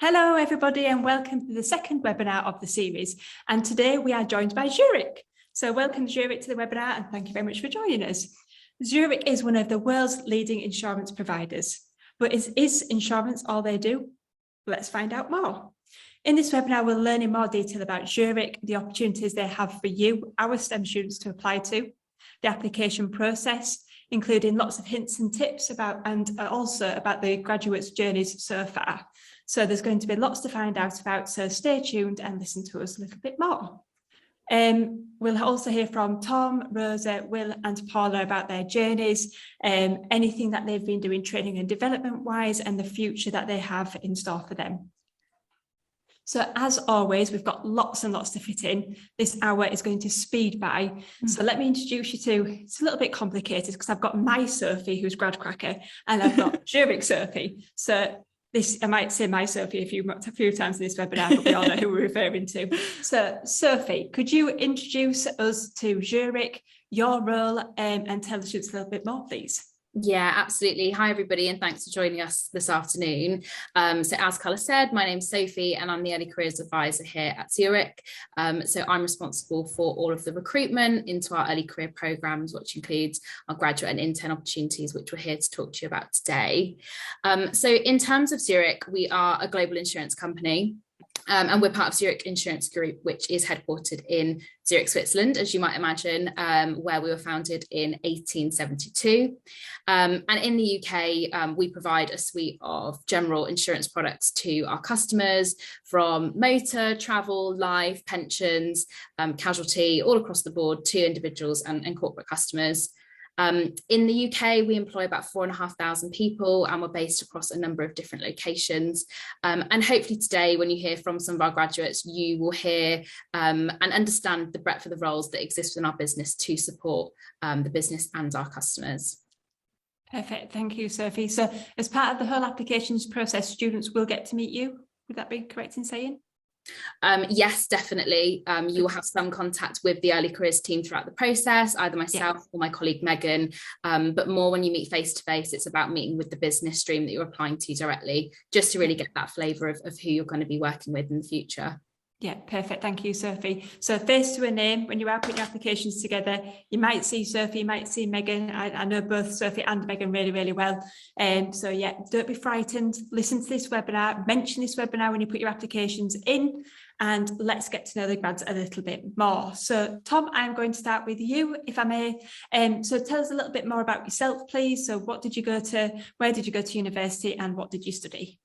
Hello everybody and welcome to the second webinar of the series, and today we are joined by Zurich. So welcome Zurich to the webinar and thank you very much for joining us. Zurich is one of the world's leading insurance providers, but is insurance all they do? Let's find out more. In this webinar we'll learn in more detail about Zurich, the opportunities they have for you, our STEM students, to apply to, the application process, including lots of hints and tips about and also about the graduates' journeys so far. So there's going to be lots to find out about, so stay tuned and listen to us a little bit more. We'll also hear from Tom, Rosa, Will and Paula about their journeys, anything that they've been doing training and development wise and the future that they have in store for them. So as always, we've got lots and lots to fit in. This hour is going to speed by. So let me introduce you to, it's a little bit complicated because I've got my Sophie, who's Gradcracker, and I've got Zurich Sophie. So this, I might say my Sophie a few times in this webinar, but we all know who we're referring to. So Sophie, could you introduce us to Zurich, your role, and tell us a little bit more, please? Yeah, absolutely. Hi, everybody, and thanks for joining us this afternoon. So as Carla said, my name's Sophie and I'm the Early Careers Advisor here at Zurich. So I'm responsible for all of the recruitment into our early career programmes, which includes our graduate and intern opportunities, which we're here to talk to you about today. So in terms of Zurich, we are a global insurance company. And we're part of Zurich Insurance Group, which is headquartered in Zurich, Switzerland, as you might imagine, where we were founded in 1872. And in the UK, we provide a suite of general insurance products to our customers, from motor, travel, life, pensions, casualty, all across the board to individuals and corporate customers. In the UK, we employ about 4,500 people and we're based across a number of different locations. And hopefully today, when you hear from some of our graduates, you will hear and understand the breadth of the roles that exist within our business to support the business and our customers. Perfect. Thank you, Sophie. So as part of the whole applications process, students will get to meet you. Would that be correct in saying? Yes, definitely. You will have some contact with the early careers team throughout the process, either myself or my colleague Megan, but more when you meet face to face, it's about meeting with the business stream that you're applying to directly, just to really get that flavour of who you're going to be working with in the future. Yeah, perfect. Thank you, Sophie. So face to a name, when you are putting your applications together, you might see Sophie, you might see Megan. I know both Sophie and Megan really, really well. So yeah, don't be frightened. Listen to this webinar, mention this webinar when you put your applications in, and let's get to know the grads a little bit more. So Tom, I'm going to start with you, if I may. So tell us a little bit more about yourself, please. So what did you go to, where did you go to university and what did you study?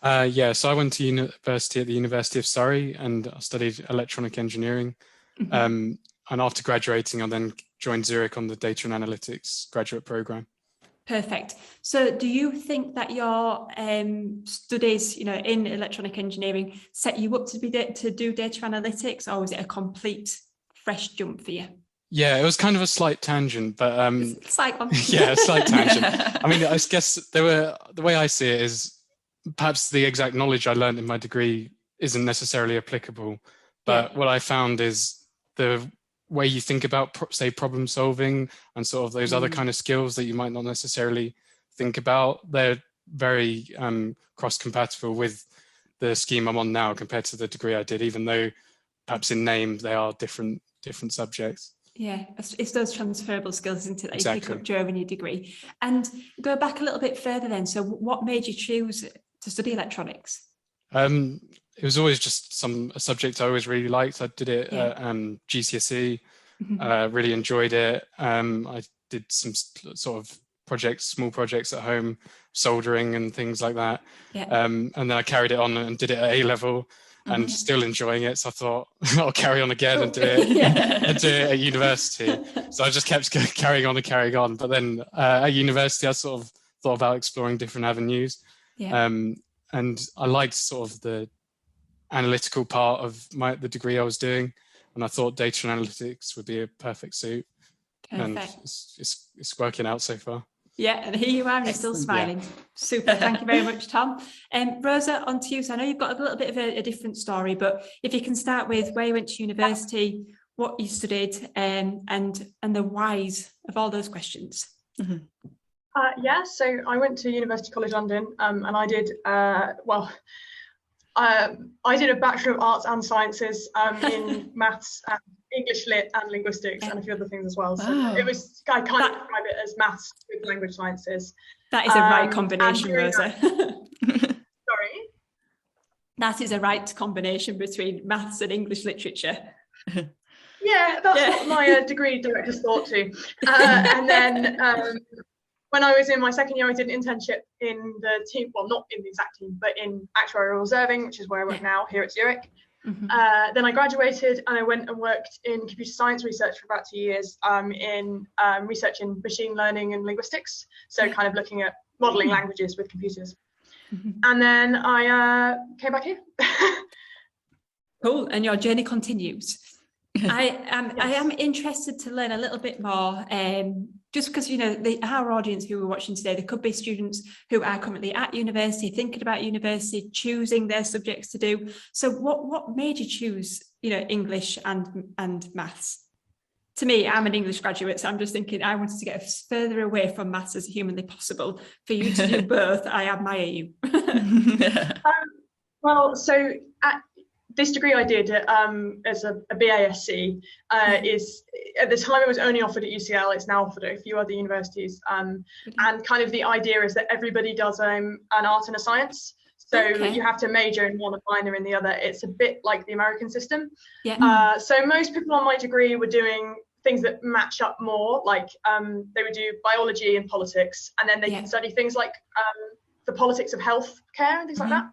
So I went to university at the University of Surrey and I studied electronic engineering. And after graduating, I then joined Zurich on the data and analytics graduate program. Perfect. So do you think that your studies, in electronic engineering set you up to do data analytics, or was it a complete fresh jump for you? Yeah, it was kind of a slight tangent, but slight one. Yeah, a slight tangent. I mean, I guess the way I see it is, perhaps the exact knowledge I learned in my degree isn't necessarily applicable, but what I found is the way you think about, say, problem solving and sort of those other kind of skills that you might not necessarily think about, they're very cross-compatible with the scheme I'm on now compared to the degree I did, even though perhaps in name they are different subjects. Yeah, it's those transferable skills, isn't it, that Exactly. You pick up during your degree. And go back a little bit further then. So what made you choose to study electronics? It was always just a subject I always really liked. I did it at GCSE, really enjoyed it. I did some sort of small projects at home, soldering and things like that. And then I carried it on and did it at A-level and still enjoying it. So I thought I'll carry on again and do it and do it at university. So I just kept carrying on. But then at university, I sort of thought about exploring different avenues. And I liked sort of the analytical part of the degree I was doing, and I thought data analytics would be a perfect suit. Perfect. And it's working out so far. Yeah, and here you are, and you're still smiling. Yeah. Super, thank you very much, Tom. Rosa, on to you. So I know you've got a little bit of a different story, but if you can start with where you went to university, what you studied, and the whys of all those questions. So I went to University College London, and I did, I did a Bachelor of Arts and Sciences in maths and English lit and linguistics and a few other things as well. So Wow. it was, I kind of describe it as maths with language sciences. That is a right combination, Rosa. Sorry? That is a right combination between maths and English literature. Yeah, that's what my degree directors thought too. And then when I was in my second year, I did an internship in the team, well, not in the exact team, but in actuarial reserving, which is where I work now here at Zurich. Then I graduated and I went and worked in computer science research for about 2 years in research in machine learning and linguistics. So kind of looking at modeling languages with computers. And then I came back here. Cool, and your journey continues. I am interested to learn a little bit more, just because, you know, our audience who are watching today, there could be students who are currently at university, thinking about university, choosing their subjects to do. So what made you choose, you know, English and maths? To me, I'm an English graduate, so I'm just thinking I wanted to get as further away from maths as humanly possible. For you to do both, I admire you. Well, so this degree I did as a BASc is, at the time it was only offered at UCL, it's now offered at a few other universities. And kind of the idea is that everybody does an art and a science. So you have to major in one and minor in the other. It's a bit like the American system. So most people on my degree were doing things that match up more, like they would do biology and politics, and then they can study things like the politics of health care and things like that.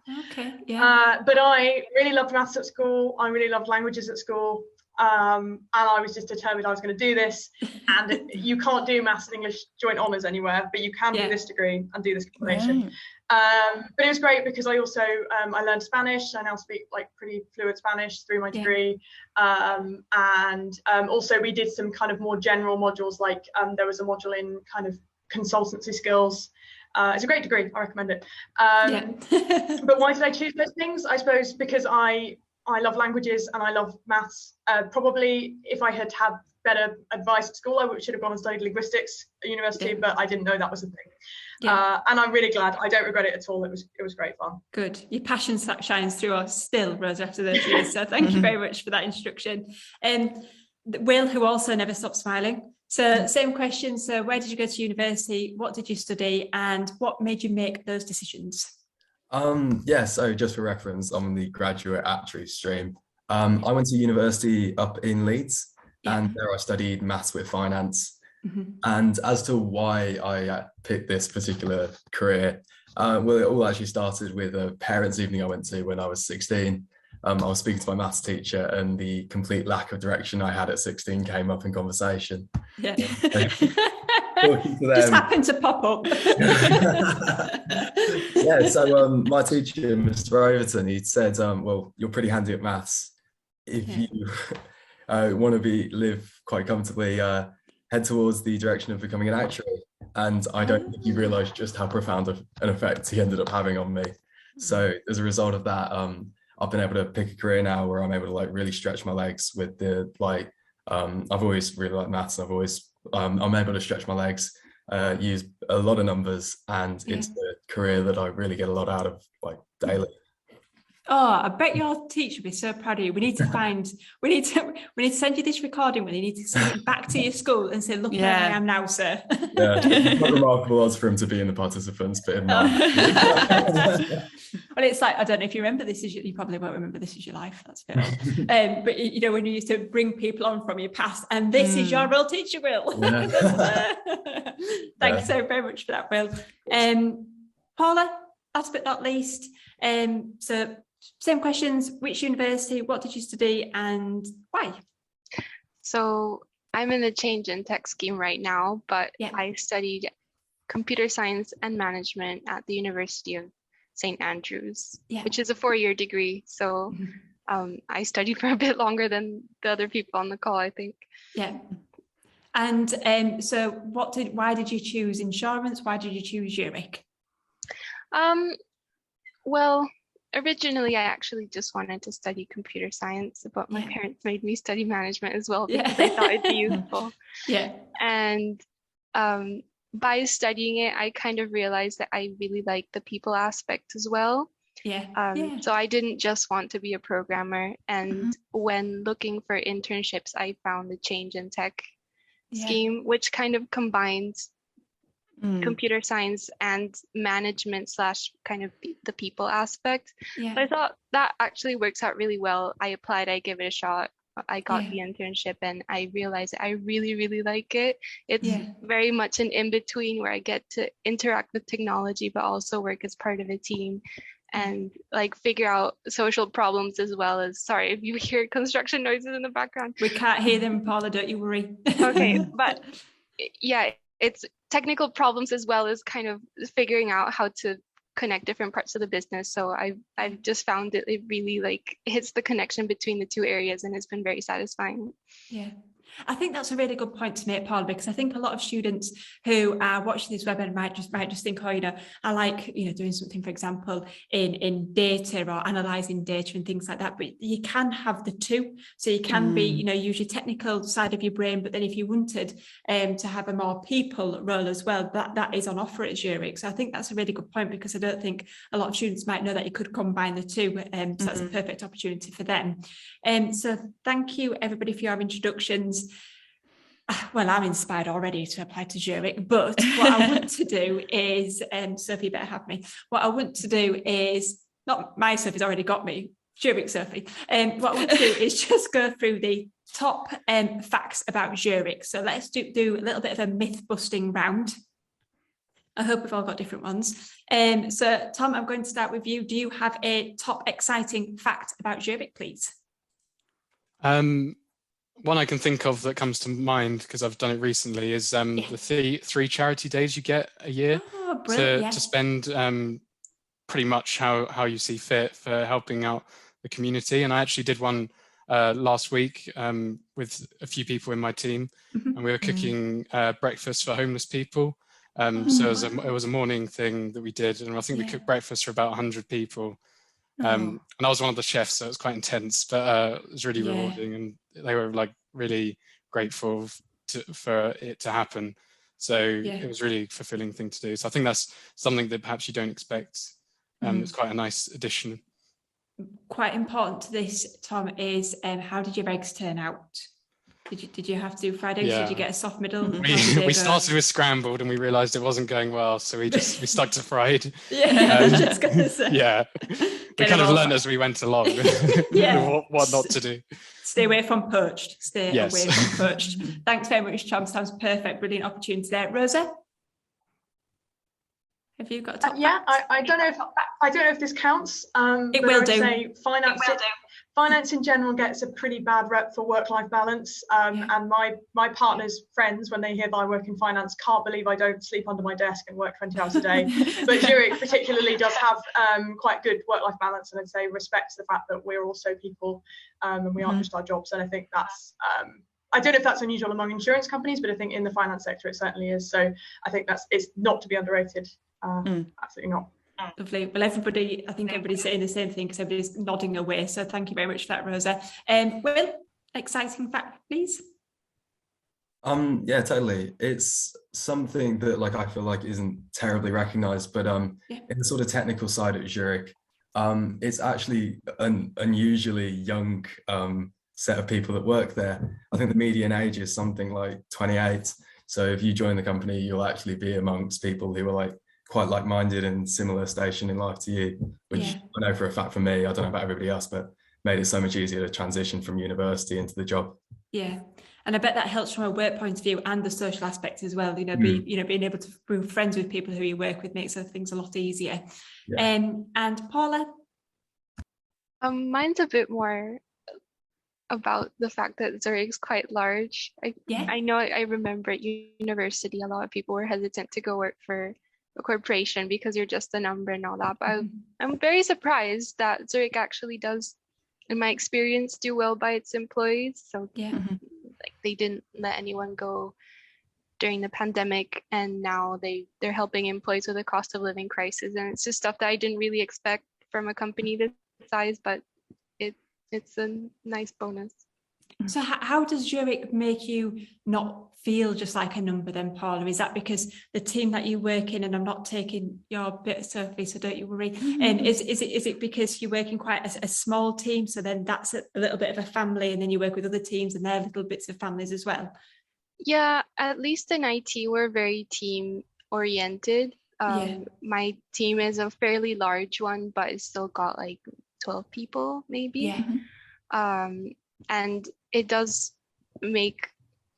But I really loved maths at school. I really loved languages at school. And I was just determined I was going to do this. And you can't do maths and English joint honours anywhere, but you can do this degree and do this combination. But it was great because I also, I learned Spanish. I now speak like pretty fluent Spanish through my degree. And also we did some kind of more general modules, like there was a module in kind of consultancy skills. It's a great degree, I recommend it. But why did I choose those things? I suppose because I love languages and I love maths. Probably if I had had better advice at school, I should have gone and studied linguistics at university, but I didn't know that was a thing. And I'm really glad. I don't regret it at all. It was great fun. Good. Your passion shines through us still, Rosa, after those years. So thank you very much for that introduction. Will, who also never stopped smiling. So same question. So where did you go to university? What did you study? And what made you make those decisions? So just for reference, I'm on the graduate actuary stream. I went to university up in Leeds, and there I studied maths with finance. And as to why I picked this particular career, well, it all actually started with a parents' evening I went to when I was 16. I was speaking to my maths teacher, and the complete lack of direction I had at 16 came up in conversation. Just happened to pop up. So my teacher, Mr. Overton, he said, well, you're pretty handy at maths. If you want to live quite comfortably, head towards the direction of becoming an actuary. And I don't think you realise just how profound an effect he ended up having on me. So as a result of that, I've been able to pick a career now where I'm able to like really stretch my legs with the I've always really liked maths. And I've always I'm able to stretch my legs, use a lot of numbers, and it's the career that I really get a lot out of, like, daily. Oh, I bet your teacher would be so proud of you. We need to send you this recording when you need to send it back to your school and say, look where I am now, sir. It's not remarkable odds for him to be in the participants, but in mine. Well, it's like, I don't know if you remember this, you probably won't remember This Is Your Life, that's fair. But you know, when you used to bring people on from your past, and this is your real teacher, Will. Thanks so very much for that, Will. Paula, last but not least, so same questions: which university, what did you study, and why? So I'm in the change in tech scheme right now, but I studied computer science and management at the University of St. Andrews, which is a 4-year degree. So I studied for a bit longer than the other people on the call, I think. And so why did you choose insurance? Why did you choose Zurich? Well, originally I actually just wanted to study computer science, but my parents made me study management as well because they thought it'd be useful. And by studying it, I kind of realized that I really like the people aspect as well. So I didn't just want to be a programmer. And when looking for internships, I found the change in tech scheme, which kind of combines computer science and management / kind of the people aspect. So I thought that actually works out really well. I applied, I gave it a shot. I got the internship and I realized I really, really like it. It's very much an in-between where I get to interact with technology, but also work as part of a team and like figure out social problems as well as, sorry if you hear construction noises in the background. We can't hear them, Paula, don't you worry. Okay, but yeah, it's technical problems as well as kind of figuring out how to connect different parts of the business. So I've just found it really like hits the connection between the two areas and it's been very satisfying. Yeah. I think that's a really good point to make, Paul, because I think a lot of students who are watching this webinar might just think, oh, I like, doing something, for example, in data or analysing data and things like that. But you can have the two. So you can be, use your technical side of your brain, but then if you wanted to have a more people role as well, that is on offer at Zurich. So I think that's a really good point, because I don't think a lot of students might know that you could combine the two. So that's a perfect opportunity for them. So thank you, everybody, for your introductions. Well, I'm inspired already to apply to Zurich, but what I want to do is, Sophie better have me, what I want to do is, not my Sophie's already got me, Zurich Sophie, what I want to do is just go through the top facts about Zurich. So let's do a little bit of a myth busting round. I hope we've all got different ones. So Tom, I'm going to start with you. Do you have a top exciting fact about Zurich, please? One I can think of that comes to mind, because I've done it recently, is the three charity days you get a year to spend pretty much how you see fit for helping out the community. And I actually did one last week with a few people in my team, and we were cooking breakfast for homeless people. So it was a morning thing that we did, and I think we cooked breakfast for about 100 people. And I was one of the chefs, so it was quite intense, but it was really rewarding, and they were like really grateful for it to happen. So it was really a fulfilling thing to do. So I think that's something that perhaps you don't expect. It's quite a nice addition. Quite important to this, Tom, is how did your eggs turn out? Did you have to do fried eggs? Did you get a soft middle? We started with scrambled and we realised it wasn't going well, so we stuck to fried. I was just going to say. We kind of learned as we went along what not to do. Stay away from poached. Away from poached. Thanks very much, Tom. Sounds perfect. Brilliant opportunity there. Rosa? Have you got a top fact? I don't know if this counts. It will do. Say finance in general gets a pretty bad rep for work-life balance. And my partner's friends, when they hear that I work in finance, can't believe I don't sleep under my desk and work 20 hours a day. But Zurich particularly does have quite good work-life balance, and I'd say respects the fact that we're also people and we aren't just our jobs. And I think that's I don't know if that's unusual among insurance companies, but I think in the finance sector it certainly is. So I think it's not to be underrated. Absolutely not. Lovely. Well, I think everybody's saying the same thing because everybody's nodding away. So thank you very much for that, Rosa. Will, exciting fact, please. Yeah, totally. It's something that I feel like isn't terribly recognized, but in the sort of technical side at Zurich, it's actually an unusually young set of people that work there. I think the median age is something like 28. So if you join the company, you'll actually be amongst people who are quite like-minded and similar station in life to you, which I know for a fact for me, I don't know about everybody else, but made it so much easier to transition from university into the job. Yeah. And I bet that helps from a work point of view and the social aspects as well. Being able to be friends with people who you work with makes things a lot easier. And Paula? Mine's a bit more about the fact that Zurich's quite large. I know I remember at university, a lot of people were hesitant to go work for a corporation because you're just a number and all that. But I'm very surprised that Zurich actually does, in my experience, do well by its employees. So they didn't let anyone go during the pandemic, and now they're helping employees with the cost of living crisis. And it's just stuff that I didn't really expect from a company this size, but it's a nice bonus. So how does Zurich make you not feel just like a number then, Paula? Is that because the team that you work in, and I'm not taking your bit, Sophie, so don't you worry, is it because you work in quite a small team, so then that's a little bit of a family, and then you work with other teams and they're little bits of families as well? Yeah, at least in IT, we're very team oriented. My team is a fairly large one, but it's still got like 12 people maybe. And it does make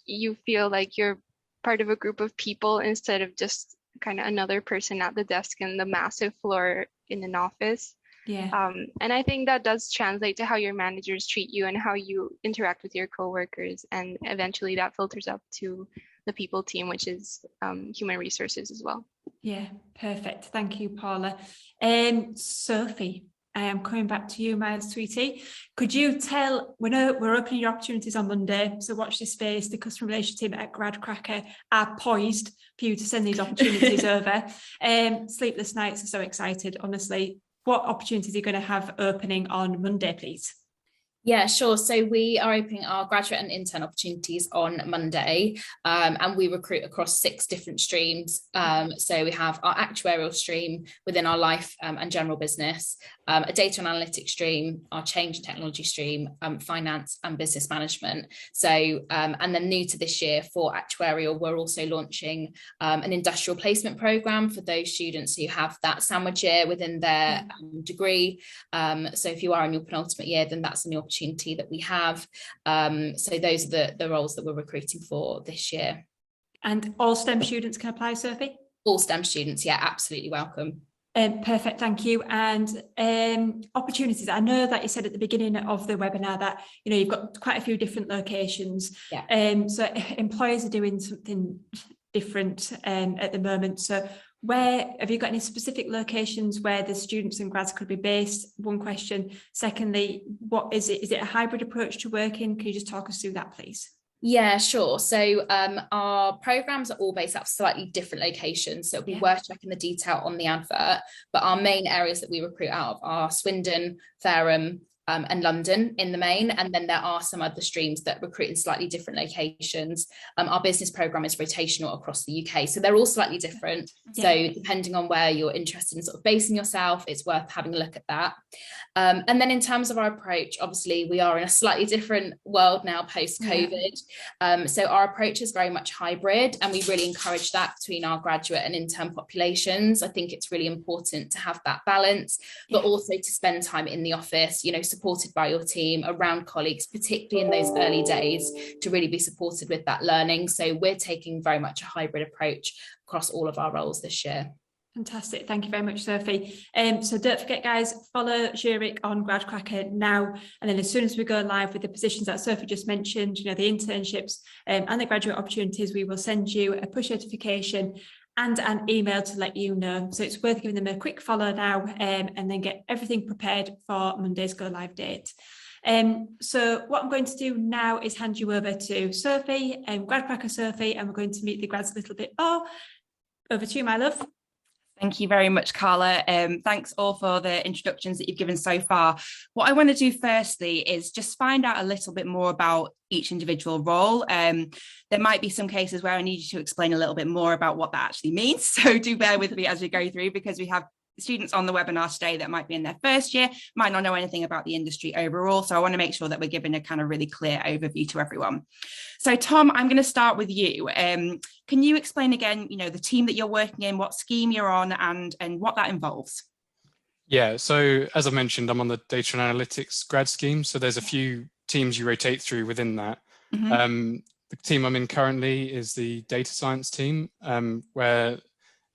you feel like you're part of a group of people instead of just kind of another person at the desk in the massive floor in an office. And I think that does translate to how your managers treat you and how you interact with your coworkers, and eventually that filters up to the people team, which is human resources as well. Yeah, perfect. Thank you, Paula. Sophie, I am coming back to you, my sweetie. Could you tell, we know we're opening your opportunities on Monday, so watch this space. The customer relations team at Gradcracker are poised for you to send these opportunities over. Sleepless nights, are so excited, honestly. What opportunities are you going to have opening on Monday, please? Yeah, sure. So we are opening our graduate and intern opportunities on Monday, and we recruit across 6 different streams. So we have our actuarial stream within our life and general business, a data and analytics stream, our change and technology stream, finance and business management. So, and then new to this year for actuarial, we're also launching an industrial placement program for those students who have that sandwich year within their degree. So if you are in your penultimate year, then that's a new opportunity that we have. So those are the roles that we're recruiting for this year. And all STEM students can apply, Sophie? All STEM students, yeah, absolutely welcome. Perfect, thank you. And opportunities, I know that you said at the beginning of the webinar that, you know, you've got quite a few different locations. So employers are doing something different at the moment. So where have you got any specific locations where the students and grads could be based? One question. Secondly, what is it? Is it a hybrid approach to working? Can you just talk us through that, please? Yeah, sure. So our programs are all based out of slightly different locations. So it'll be worth checking the detail on the advert. But our main areas that we recruit out of are Swindon, Fareham, and London in the main, and then there are some other streams that recruit in slightly different locations. Our business program is rotational across the UK, so they're all slightly different. So depending on where you're interested in sort of basing yourself, it's worth having a look at that. And then in terms of our approach, obviously we are in a slightly different world now post-COVID. So our approach is very much hybrid, and we really encourage that between our graduate and intern populations. I think it's really important to have that balance, but also to spend time in the office, you know, supported by your team, around colleagues, particularly in those early days, to really be supported with that learning. So we're taking very much a hybrid approach across all of our roles this year. Fantastic. Thank you very much, Sophie. So don't forget, guys, follow Zurich on Gradcracker now. And then as soon as we go live with the positions that Sophie just mentioned, you know, the internships and the graduate opportunities, we will send you a push notification and an email to let you know. So it's worth giving them a quick follow now and then get everything prepared for Monday's go live date. So what I'm going to do now is hand you over to Sophie, Gradcracker Sophie, and we're going to meet the grads a little bit more. Over to you, my love. Thank you very much, Carla. Thanks all for the introductions that you've given so far. What I want to do firstly is just find out a little bit more about each individual role. There might be some cases where I need you to explain a little bit more about what that actually means. So do bear with me as we go through, because we have students on the webinar today that might be in their first year, might not know anything about the industry overall. So I want to make sure that we're giving a kind of really clear overview to everyone. So Tom, I'm going to start with you. Can you explain again, you know, the team that you're working in, what scheme you're on, and what that involves? Yeah, so as I mentioned, I'm on the data and analytics grad scheme. So there's a few teams you rotate through within that. The team I'm in currently is the data science team, where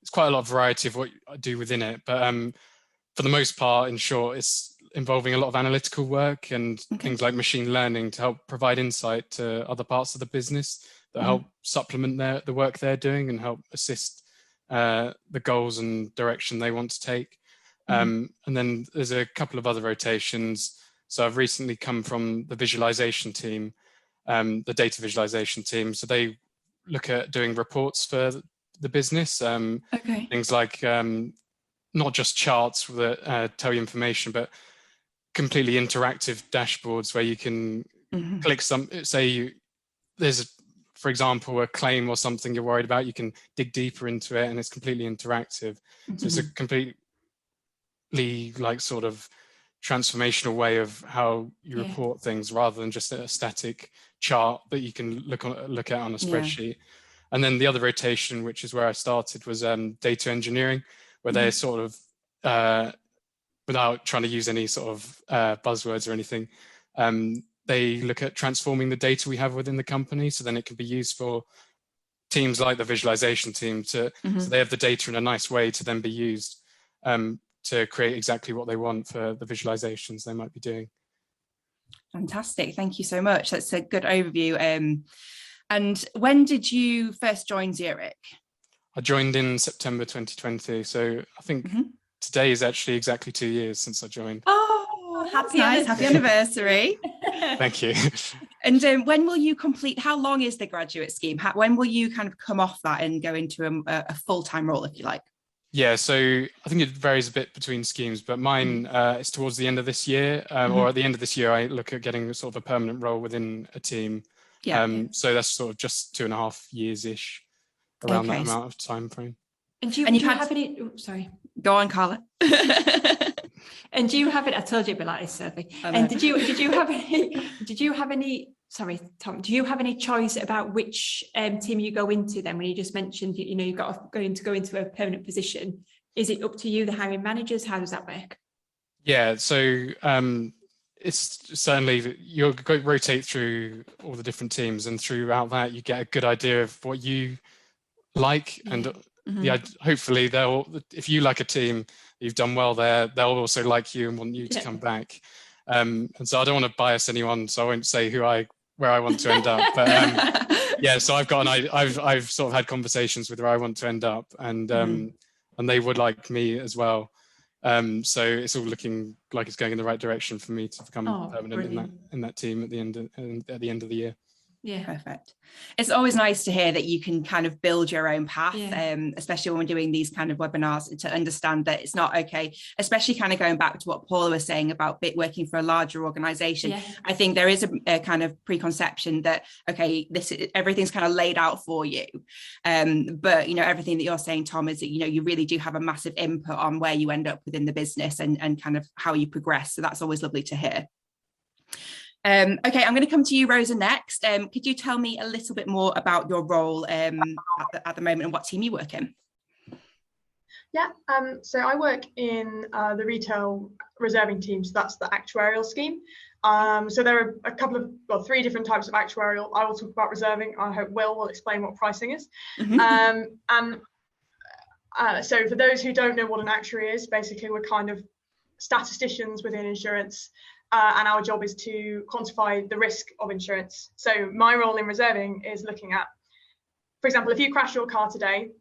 it's quite a lot of variety of what I do within it. But for the most part, in short, it's involving a lot of analytical work and things like machine learning to help provide insight to other parts of the business that help supplement the work they're doing and help assist the goals and direction they want to take. And then there's a couple of other rotations. So I've recently come from the visualization team, the data visualization team. So they look at doing reports for the business, things like not just charts that tell you information, but completely interactive dashboards where you can click there's, for example, a claim or something you're worried about, you can dig deeper into it, and it's completely interactive. So it's a completely like sort of transformational way of how you report things, rather than just a static chart that you can look at on a spreadsheet. And then the other rotation, which is where I started, was data engineering, where they sort of, without trying to use any sort of buzzwords or anything, they look at transforming the data we have within the company, so then it can be used for teams like the visualization team so they have the data in a nice way to then be used to create exactly what they want for the visualizations they might be doing. Fantastic, thank you so much. That's a good overview. And when did you first join Zurich? I joined in September 2020, so I think today is actually exactly 2 years since I joined. Oh, happy anniversary. Thank you. And when will you complete, how long is the graduate scheme? When will you kind of come off that and go into a full-time role, if you like? Yeah, so I think it varies a bit between schemes, but mine is towards the end of this year, or at the end of this year, I look at getting sort of a permanent role within a team. So that's sort of just 2.5 years-ish, around that amount of time frame. And do you have any? Oh, sorry. Go on, Carla. And do you have it? I told you it'd be like this, Sophie. And did you have any? Sorry, Tom. Do you have any choice about which team you go into? Then, when you just mentioned, you've got to go into a permanent position, is it up to you, the hiring managers? How does that work? Yeah, so it's certainly you'll rotate through all the different teams, and throughout that you get a good idea of what you like, and hopefully if you like a team, you've done well there, they'll also like you and want you to come back. And so I don't want to bias anyone, so I won't say where I want to end up. But yeah, so I've sort of had conversations with where I want to end up, and they would like me as well. So it's all looking like it's going in the right direction for me to become permanent in that team at the end of the year. Yeah, perfect. It's always nice to hear that you can kind of build your own path, especially when we're doing these kind of webinars, to understand that it's not okay, especially kind of going back to what Paula was saying about working for a larger organization. I think there is a kind of preconception that, okay, everything's kind of laid out for you. But, everything that you're saying, Tom, is that, you really do have a massive input on where you end up within the business and kind of how you progress. So that's always lovely to hear. Okay, I'm going to come to you, Rosa, next. Could you tell me a little bit more about your role at the moment and what team you work in? Yeah, so I work in the retail reserving team, so that's the actuarial scheme. So there are 3 different types of actuarial. I will talk about reserving. I hope Will will explain what pricing is. So for those who don't know what an actuary is, basically we're kind of statisticians within insurance. And our job is to quantify the risk of insurance. So my role in reserving is looking at, for example, if you crash your car today,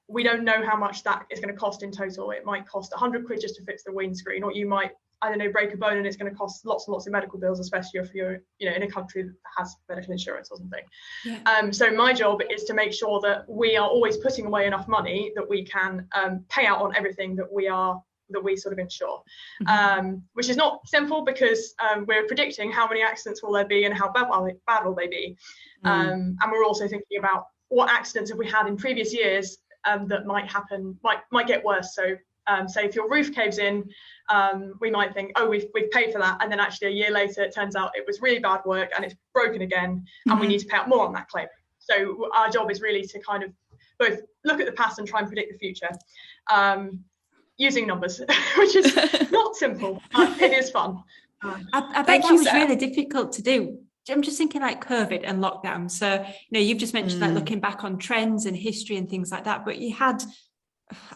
we don't know how much that is going to cost in total. It might cost 100 quid just to fix the windscreen, or you might, break a bone and it's going to cost lots and lots of medical bills, especially if you're, in a country that has medical insurance or something. So my job is to make sure that we are always putting away enough money that we can pay out on everything that we sort of insure, which is not simple, because we're predicting how many accidents will there be and how bad will they be. And we're also thinking about what accidents have we had in previous years that might happen, might get worse. So say if your roof caves in, we might think, oh, we've paid for that, and then actually a year later it turns out it was really bad work and it's broken again, and we need to pay out more on that claim. So our job is really to kind of both look at the past and try and predict the future. Using numbers, which is not simple, but it is fun. I bet that was really difficult to do. I'm just thinking like COVID and lockdown. So, you've just mentioned like looking back on trends and history and things like that, but you had,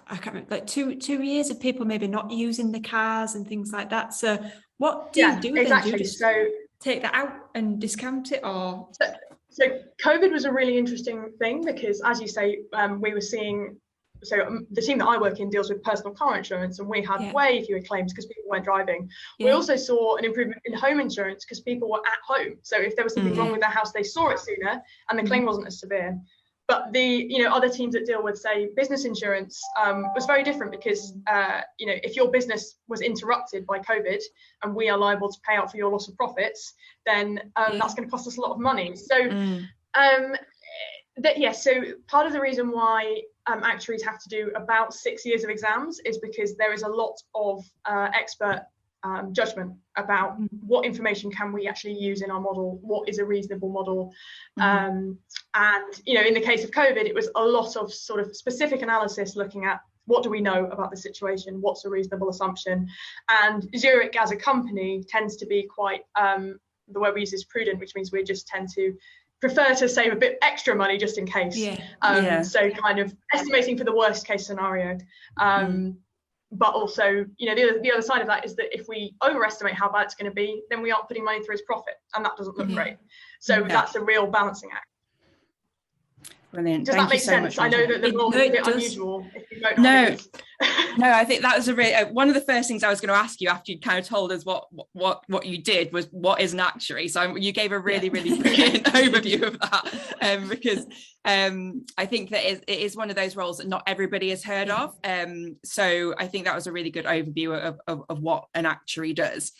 I can't remember, like two years of people maybe not using the cars and things like that. So what do you do then? Exactly. Do you just take that out and discount it, or? So COVID was a really interesting thing, because as you say, we were seeing, the team that I work in deals with personal car insurance, and we had way fewer claims because people weren't driving. We also saw an improvement in home insurance because people were at home. So if there was something wrong with their house, they saw it sooner and the claim wasn't as severe. But the other teams that deal with, say, business insurance was very different because if your business was interrupted by COVID and we are liable to pay out for your loss of profits, then that's going to cost us a lot of money. So so part of the reason why actuaries have to do about 6 years of exams is because there is a lot of expert judgment about what information can we actually use in our model, what is a reasonable model. And in the case of COVID, it was a lot of sort of specific analysis looking at what do we know about the situation, what's a reasonable assumption. And Zurich as a company tends to be quite, the word we use is prudent, which means we just tend to prefer to save a bit extra money just in case. So kind of estimating for the worst case scenario. But also, the other side of that is that if we overestimate how bad it's going to be, then we aren't putting money through as profit, and that doesn't look great. So that's a real balancing act. Brilliant. Does that make sense? I know that the role is a bit unusual. If you don't know no, I think that was a really one of the first things I was going to ask you after you kind of told us what you did was what is an actuary. So you gave a really brilliant overview of that, because I think that it is one of those roles that not everybody has heard of. So I think that was a really good overview of what an actuary does.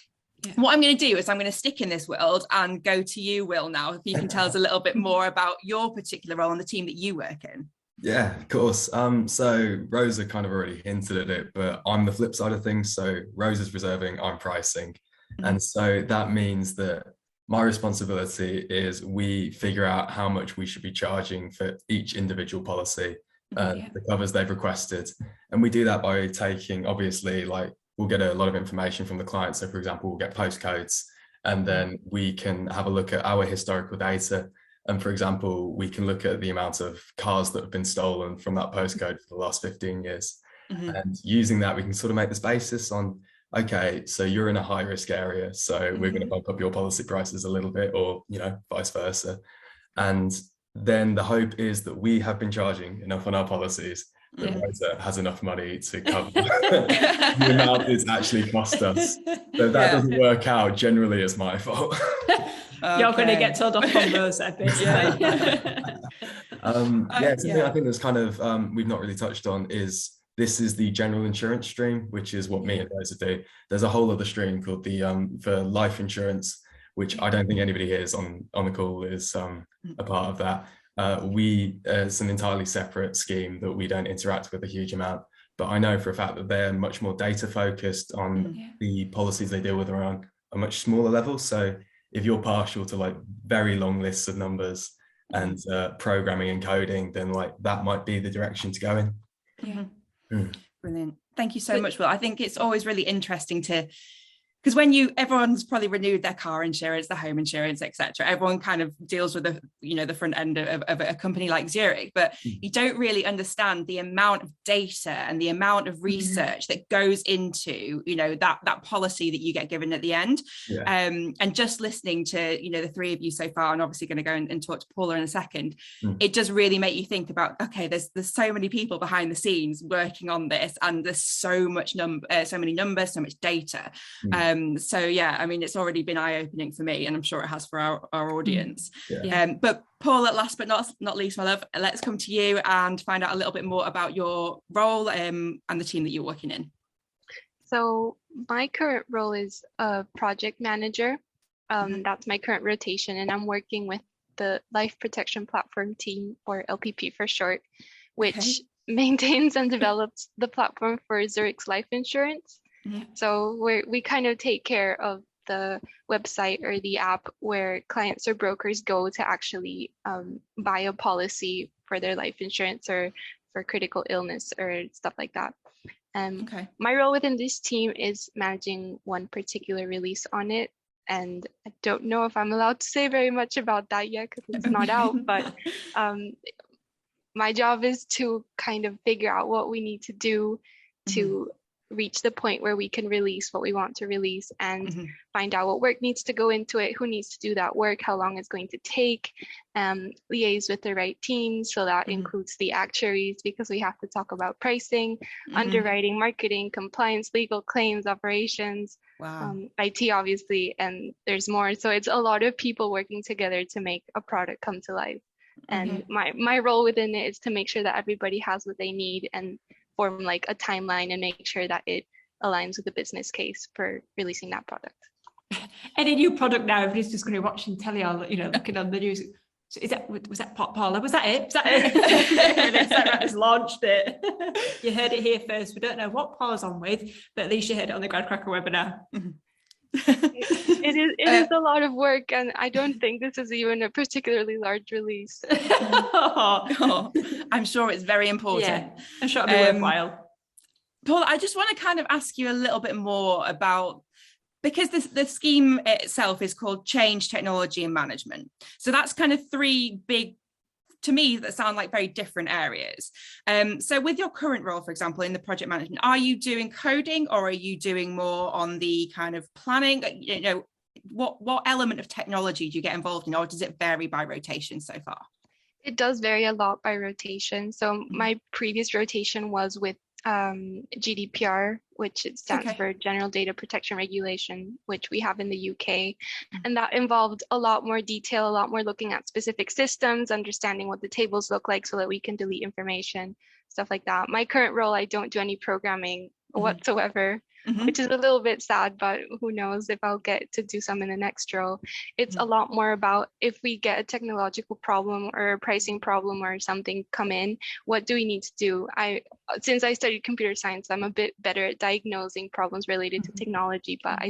What I'm going to do is I'm going to stick in this world and go to you, Will, now, if you can tell us a little bit more about your particular role and the team that you work in. Yeah, of course. So Rosa kind of already hinted at it, but I'm the flip side of things. So Rosa's reserving, I'm pricing. And so that means that my responsibility is we figure out how much we should be charging for each individual policy, the covers they've requested. And we do that by taking, obviously, we'll get a lot of information from the client. So for example, we'll get postcodes, and then we can have a look at our historical data. And for example, we can look at the amount of cars that have been stolen from that postcode for the last 15 years. And using that, we can sort of make this basis on, okay, so you're in a high risk area, so we're going to bump up your policy prices a little bit, or, vice versa. And then the hope is that we have been charging enough on our policies that Rosa has enough money to cover the amount it's actually cost us. So that doesn't work out, generally it's my fault. You're going to get told off on Rosa, basically. Something I think that's kind of we've not really touched on is this is the general insurance stream, which is what me and Rosa do. There's a whole other stream called the for life insurance, which I don't think anybody here is on the call is a part of that. It's an entirely separate scheme that we don't interact with a huge amount, but I know for a fact that they're much more data focused on the policies they deal with are on a much smaller level. So if you're partial to very long lists of numbers and programming and coding, then that might be the direction to go in. Brilliant. Thank you so much, Will. I think it's always really interesting because everyone's probably renewed their car insurance, their home insurance, etc. Everyone kind of deals with the front end of a company like Zurich, but you don't really understand the amount of data and the amount of research that goes into that policy that you get given at the end. And just listening to the three of you so far, and obviously going to go and talk to Paula in a second, it does really make you think about, okay, there's so many people behind the scenes working on this, and there's so many numbers, so much data. It's already been eye-opening for me, and I'm sure it has for our audience. But Paula, last but not least, my love, let's come to you and find out a little bit more about your role and the team that you're working in. So my current role is a project manager. That's my current rotation, and I'm working with the Life Protection Platform team, or LPP for short, which maintains and develops the platform for Zurich's life insurance. So we kind of take care of the website or the app where clients or brokers go to actually buy a policy for their life insurance or for critical illness or stuff like that. My role within this team is managing one particular release on it. And I don't know if I'm allowed to say very much about that yet because it's not out, but my job is to kind of figure out what we need to do to reach the point where we can release what we want to release and find out what work needs to go into it, who needs to do that work, how long it's going to take, liaise with the right teams. So that includes the actuaries, because we have to talk about pricing, underwriting, marketing, compliance, legal, claims, operations, IT obviously, and there's more. So it's a lot of people working together to make a product come to life. And my role within it is to make sure that everybody has what they need and form like a timeline and make sure that it aligns with the business case for releasing that product. Any new product now, everybody's just going to be watching telly or, looking on the news. So was that Paula? Was that it? Was that it? It's has launched it. You heard it here first. We don't know what Paula's on with, but at least you heard it on the Gradcracker webinar. It is a lot of work, and I don't think this is even a particularly large release. I'm sure it's very important. Yeah, I'm sure it'll be worthwhile. Paula, I just want to kind of ask you a little bit more about, because the scheme itself is called Change, Technology and Management. So that's kind of three big, to me, that sound like very different areas. So with your current role, for example, in the project management, are you doing coding or are you doing more on the kind of planning? What element of technology do you get involved in, or does it vary by rotation so far? It does vary a lot by rotation. So my previous rotation was with GDPR, which it stands for General Data Protection Regulation, which we have in the UK. And that involved a lot more detail, a lot more looking at specific systems, understanding what the tables look like so that we can delete information, stuff like that. My current role, I don't do any programming whatsoever, which is a little bit sad, but who knows if I'll get to do some in the next role. It's a lot more about if we get a technological problem or a pricing problem or something come in, what do we need to do? Since I studied computer science, I'm a bit better at diagnosing problems related to technology, but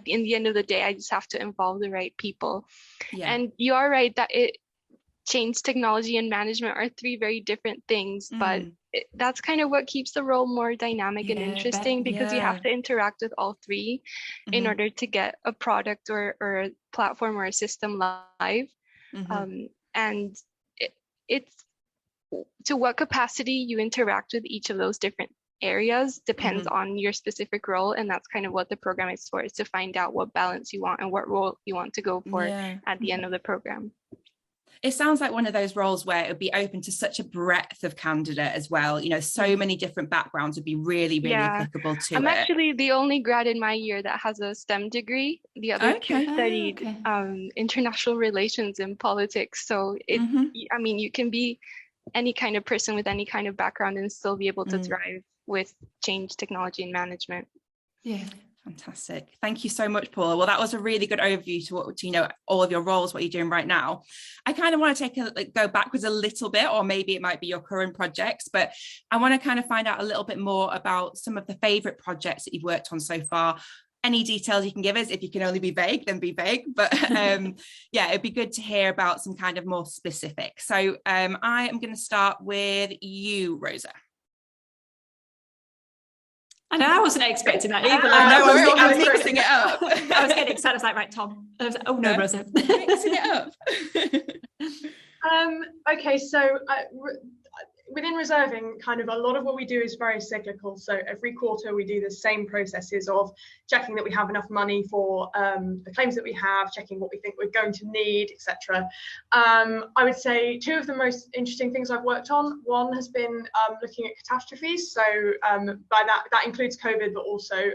in the end of the day, I just have to involve the right people. And you are right that change, technology and management are three very different things, but that's kind of what keeps the role more dynamic and interesting, because you have to interact with all three in order to get a product or a platform or a system live. And it's to what capacity you interact with each of those different areas depends on your specific role, and that's kind of what the program is for, is to find out what balance you want and what role you want to go for at the end of the program. It sounds like one of those roles where it would be open to such a breadth of candidate as well. So many different backgrounds would be really, really applicable to I'm it. actually the only grad in my year that has a STEM degree. The other two studied international relations and politics. So I mean, you can be any kind of person with any kind of background and still be able to thrive with change, technology and management. Yeah. Fantastic. Thank you so much, Paula. Well, that was a really good overview to all of your roles, what you're doing right now. I kind of want to go backwards a little bit, or maybe it might be your current projects, but I want to kind of find out a little bit more about some of the favorite projects that you've worked on so far. Any details you can give us. If you can only be vague, then be vague. But it'd be good to hear about some kind of more specific. So I am going to start with you, Rosa. And I wasn't expecting that either. I was mixing it up. I was getting excited. I was like, right, Tom. I was like, oh no, Rosa. Mixing it up. Okay, so within reserving, kind of a lot of what we do is very cyclical. So every quarter we do the same processes of checking that we have enough money for the claims that we have, checking what we think we're going to need, etc. I would say two of the most interesting things I've worked on, one has been looking at catastrophes. So by that includes COVID, but also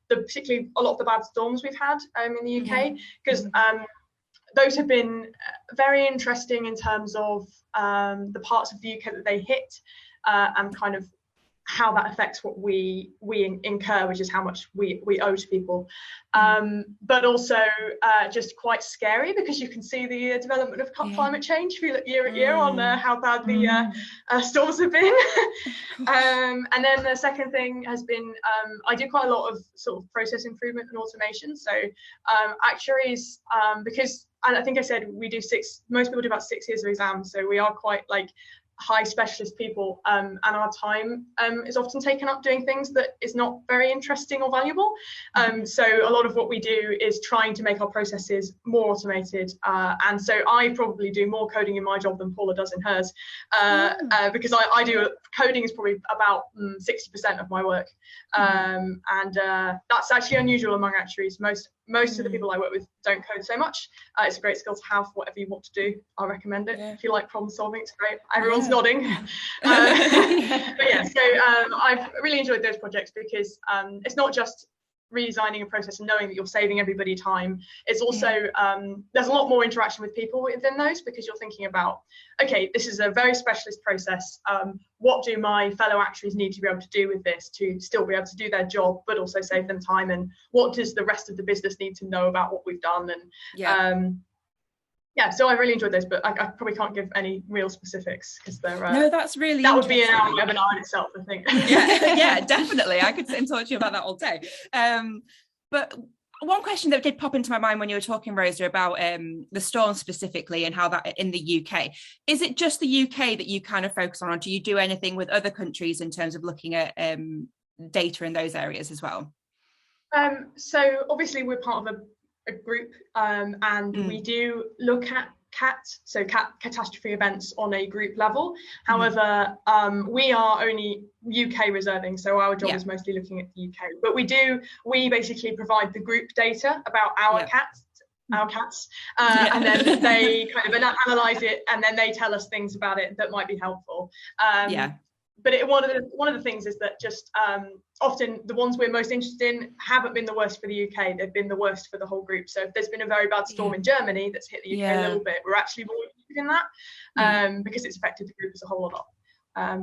particularly a lot of the bad storms we've had in the UK, because those have been very interesting in terms of the parts of the UK that they hit and kind of how that affects what we incur, which is how much we owe to people. But also just quite scary, because you can see the development of climate change year at year on how bad the storms have been. And then the second thing has been, I do quite a lot of sort of process improvement and automation. So actuaries, because, and I think I said we do most people do about 6 years of exams, so we are quite like high specialist people, and our time is often taken up doing things that is not very interesting or valuable. So a lot of what we do is trying to make our processes more automated, and so I probably do more coding in my job than Paula does in hers, because I do coding is probably about 60% of my work, and that's actually unusual among actuaries. Most of the people I work with don't code so much. It's a great skill to have. Whatever you want to do, I recommend it. If you like problem solving, it's great. Everyone's nodding. But yeah, so I've really enjoyed those projects because it's not just redesigning a process and knowing that you're saving everybody time. It's also there's a lot more interaction with people within those, because you're thinking about, okay, this is a very specialist process. What do my fellow actuaries need to be able to do with this to still be able to do their job, but also save them time? And what does the rest of the business need to know about what we've done? And so I really enjoyed those, but I probably can't give any real specifics because they're no, that's really that would be an hour webinar in itself, I think. yeah, definitely. I could sit and talk to you about that all day. But one question that did pop into my mind when you were talking, Rosa, about the storm specifically and how that in the UK, is it just the UK that you kind of focus on, or do you do anything with other countries in terms of looking at data in those areas as well? So obviously we're part of a group, and we do look at catastrophe events on a group level. However, we are only UK reserving, so our job is mostly looking at the UK. But we basically provide the group data about our cats, and then they kind of analyze it, and then they tell us things about it that might be helpful. But one of the things is that just often the ones we're most interested in haven't been the worst for the UK, they've been the worst for the whole group. So if there's been a very bad storm in Germany that's hit the UK a little bit, we're actually more interested in that because it's affected the group as a whole a lot.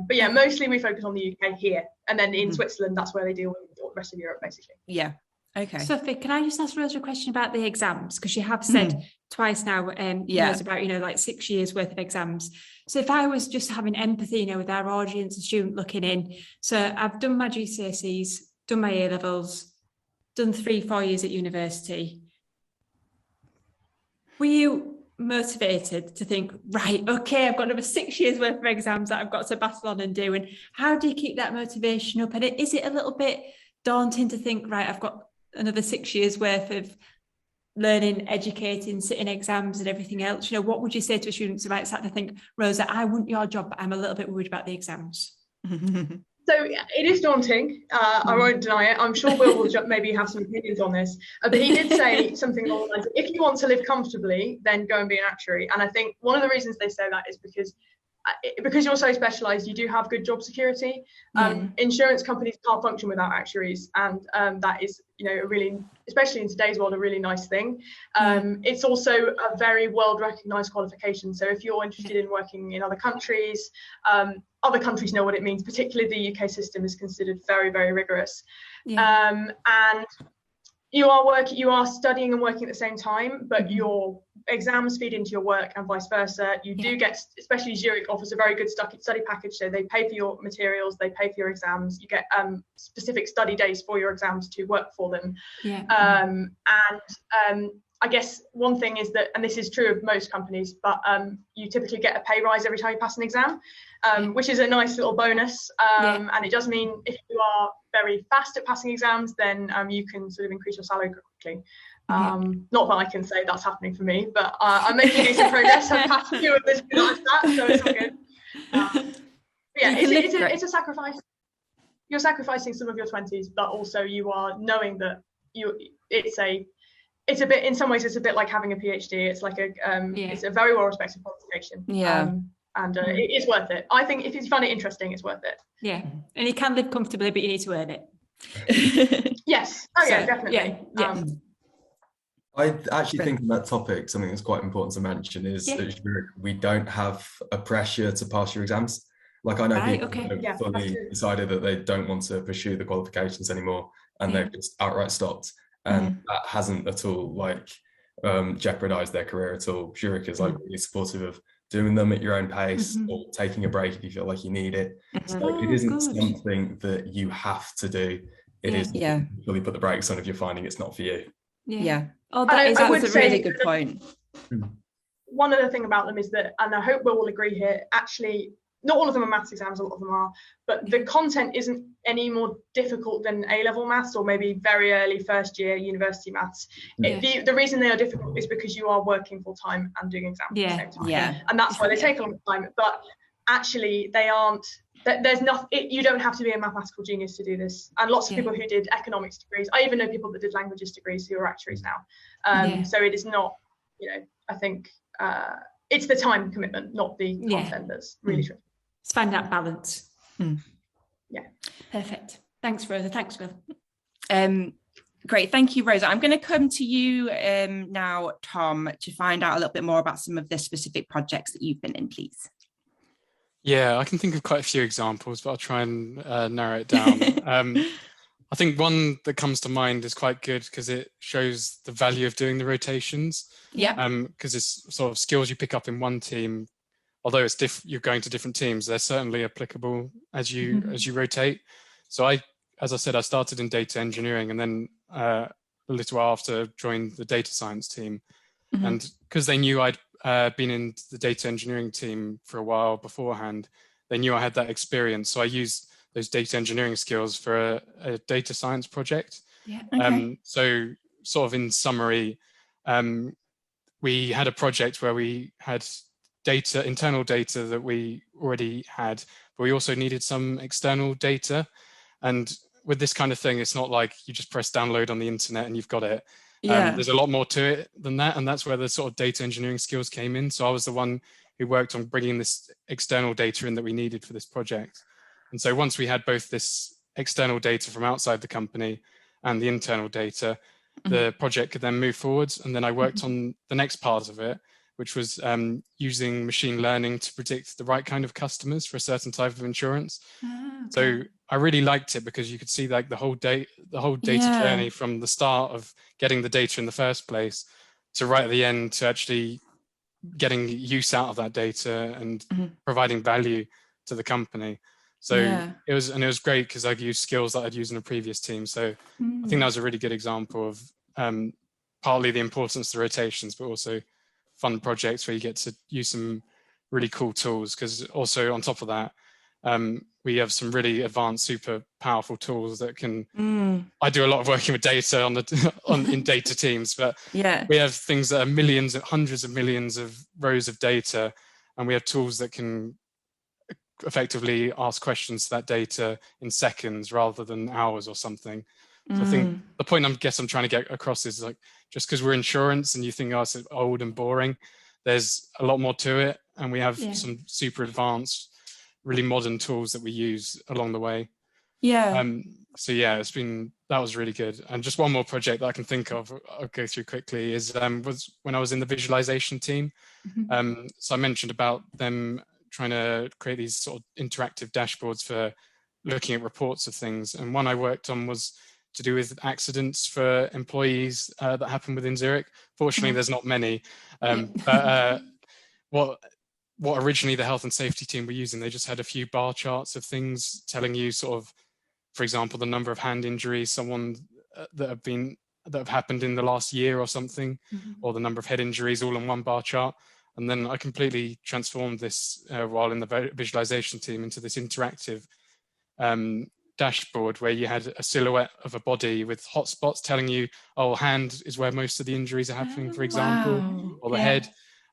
But yeah, mostly we focus on the UK here, and then in Switzerland, that's where they deal with the rest of Europe, basically. Yeah. Okay. Sophie, can I just ask Rosa a question about the exams? Because you have said twice now, Rosa, about, like 6 years worth of exams. So if I was just having empathy, with our audience and student looking in, so I've done my GCSEs, done my A-levels, done 3-4 years at university. Were you motivated to think, right, okay, I've got another 6 years worth of exams that I've got to battle on and do? And how do you keep that motivation up? And is it a little bit daunting to think, right, I've got another 6 years worth of learning, educating, sitting exams and everything else? What would you say to students who might start to think, Rosa, I want your job, but I'm a little bit worried about the exams? So it is daunting. I won't deny it. I'm sure Will will maybe have some opinions on this. But he did say something along the lines of, if you want to live comfortably, then go and be an actuary. And I think one of the reasons they say that is because you're so specialised, you do have good job security. Insurance companies can't function without actuaries, and that is, a really, especially in today's world, a really nice thing. It's also a very world-recognised qualification. So if you're interested in working in other countries know what it means. Particularly the UK system is considered very, very rigorous. And you are studying and working at the same time, but your exams feed into your work and vice versa. You do get, especially Zurich offers a very good study package, so they pay for your materials, they pay for your exams, you get specific study days for your exams to work for them. I guess one thing is that, and this is true of most companies, but you typically get a pay rise every time you pass an exam, which is a nice little bonus. And it does mean if you are very fast at passing exams, then you can sort of increase your salary quickly. Not that I can say that's happening for me, but I'm making decent progress. I've passed a few of this like that, so it's all good. It's a sacrifice. You're sacrificing some of your 20s, but also you are knowing that it's a bit, in some ways, it's a bit like having a PhD. It's like it's a very well-respected qualification. And it is worth it. I think if you find it interesting, it's worth it. Yeah, and you can live comfortably, but you need to earn it. Yes. Definitely. I actually think on that topic, something that's quite important to mention is that we don't have a pressure to pass your exams. Like I know people have fully decided that they don't want to pursue the qualifications anymore, and they've just outright stopped. And that hasn't at all jeopardized their career at all. Zurich is really supportive of doing them at your own pace or taking a break if you feel like you need it. So it isn't something that you have to do. It is really put the brakes on if you're finding it's not for you. Oh, that's a really good point. One other thing about them is that, and I hope we'll agree here, actually, not all of them are maths exams, a lot of them are, but the content isn't any more difficult than A-level maths or maybe very early first year university maths. The reason they are difficult is because you are working full time and doing exams at the same time. And that's why they take a long time. But actually they aren't, there's nothing, you don't have to be a mathematical genius to do this. And lots of people who did economics degrees, I even know people that did languages degrees who are actuaries now. So it is not, I think it's the time commitment, not the content that's really tricky. Let's find that balance. Perfect. Thanks, Rosa. Thanks, Will. Great, thank you, Rosa. I'm going to come to you now, Tom, to find out a little bit more about some of the specific projects that you've been in, please. Yeah, I can think of quite a few examples, but I'll try and narrow it down. I think one that comes to mind is quite good because it shows the value of doing the rotations. Yeah. Because it's sort of skills you pick up in one team, although it's you're going to different teams, they're certainly applicable as you rotate. So as I said, I started in data engineering and then a little while after joined the data science team. And because they knew I'd been in the data engineering team for a while beforehand, they knew I had that experience. So I used those data engineering skills for a data science project. Yeah. Okay. So sort of in summary, we had a project where we had internal data that we already had, but we also needed some external data. And with this kind of thing, it's not like you just press download on the internet and you've got it. Yeah. There's a lot more to it than that. And that's where the sort of data engineering skills came in. So I was the one who worked on bringing this external data in that we needed for this project. And so once we had both this external data from outside the company and the internal data, the project could then move forwards. And then I worked on the next part of it, which was using machine learning to predict the right kind of customers for a certain type of insurance. Okay. So I really liked it because you could see like the whole data journey from the start of getting the data in the first place to right at the end to actually getting use out of that data and providing value to the company. So it was great because I'd used skills that I'd used in a previous team. So I think that was a really good example of partly the importance of the rotations, but also fun projects where you get to use some really cool tools. Because also on top of that, we have some really advanced, super powerful tools that can. I do a lot of working with data in data teams, but we have things that are millions, hundreds of millions of rows of data, and we have tools that can effectively ask questions to that data in seconds rather than hours or something. So I think the point I'm trying to get across is like, just because we're insurance and you think, oh, it's old and boring, there's a lot more to it. And we have some super advanced, really modern tools that we use along the way. Yeah. So yeah, that was really good. And just one more project that I can think of, I'll go through quickly, was when I was in the visualization team. So I mentioned about them trying to create these sort of interactive dashboards for looking at reports of things. And one I worked on was to do with accidents for employees that happen within Zurich. Fortunately, there's not many. But what originally the health and safety team were using, they just had a few bar charts of things telling you sort of, for example, the number of hand injuries that have happened in the last year or something, or the number of head injuries all in one bar chart. And then I completely transformed this while in the visualization team into this interactive dashboard where you had a silhouette of a body with hotspots telling you, oh, hand is where most of the injuries are happening, for example, or the head.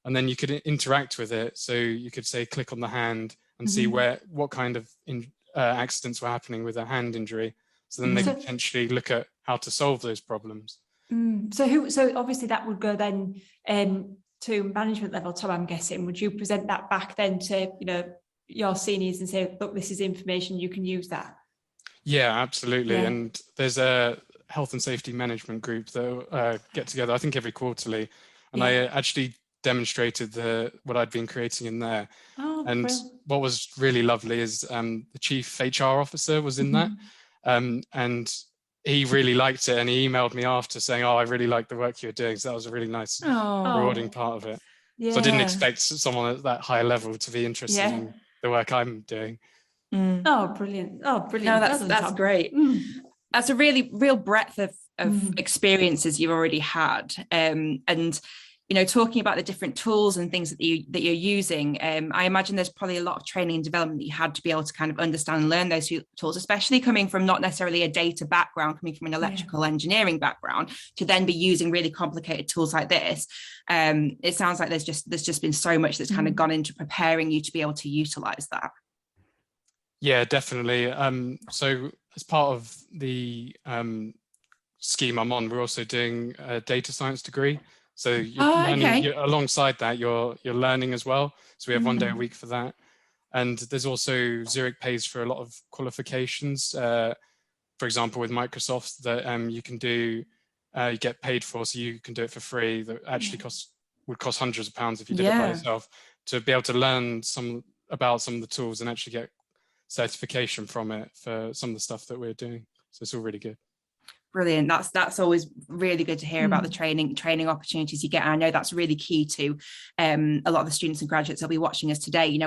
And then you could interact with it. So you could say, click on the hand and see what kind of accidents were happening with a hand injury. So then they could potentially look at how to solve those problems. So obviously that would go then to management level, Tom, I'm guessing. Would you present that back then to your seniors and say, look, this is information, you can use that? Yeah, absolutely. And there's a health and safety management group that get together, I think every quarterly, and I actually demonstrated what I'd been creating in there. And what was really lovely is the chief HR officer was in that, and he really liked it, and he emailed me after saying, oh, I really like the work you're doing. So that was a really nice rewarding part of it. So I didn't expect someone at that high level to be interested in the work I'm doing. Oh, brilliant. No, that's great. That's a real breadth of experiences you've already had. And talking about the different tools and things that you're using, I imagine there's probably a lot of training and development that you had to be able to kind of understand and learn those tools, especially coming from not necessarily a data background, coming from an electrical engineering background, to then be using really complicated tools like this. It sounds like there's just been so much that's kind of gone into preparing you to be able to utilize that. Yeah, definitely. So as part of the scheme I'm on, we're also doing a data science degree. So you're learning, alongside that, you're learning as well. So we have 1 day a week for that. And there's also Zurich pays for a lot of qualifications. for example, with Microsoft that you can do, you get paid for, so you can do it for free. That actually would cost hundreds of pounds if you did it by yourself. To be able to learn about some of the tools and actually get certification from it for some of the stuff that we're doing. So it's all really good. Brilliant. That's always really good to hear about the training opportunities you get. And I know that's really key to a lot of the students and graduates that'll be watching us today.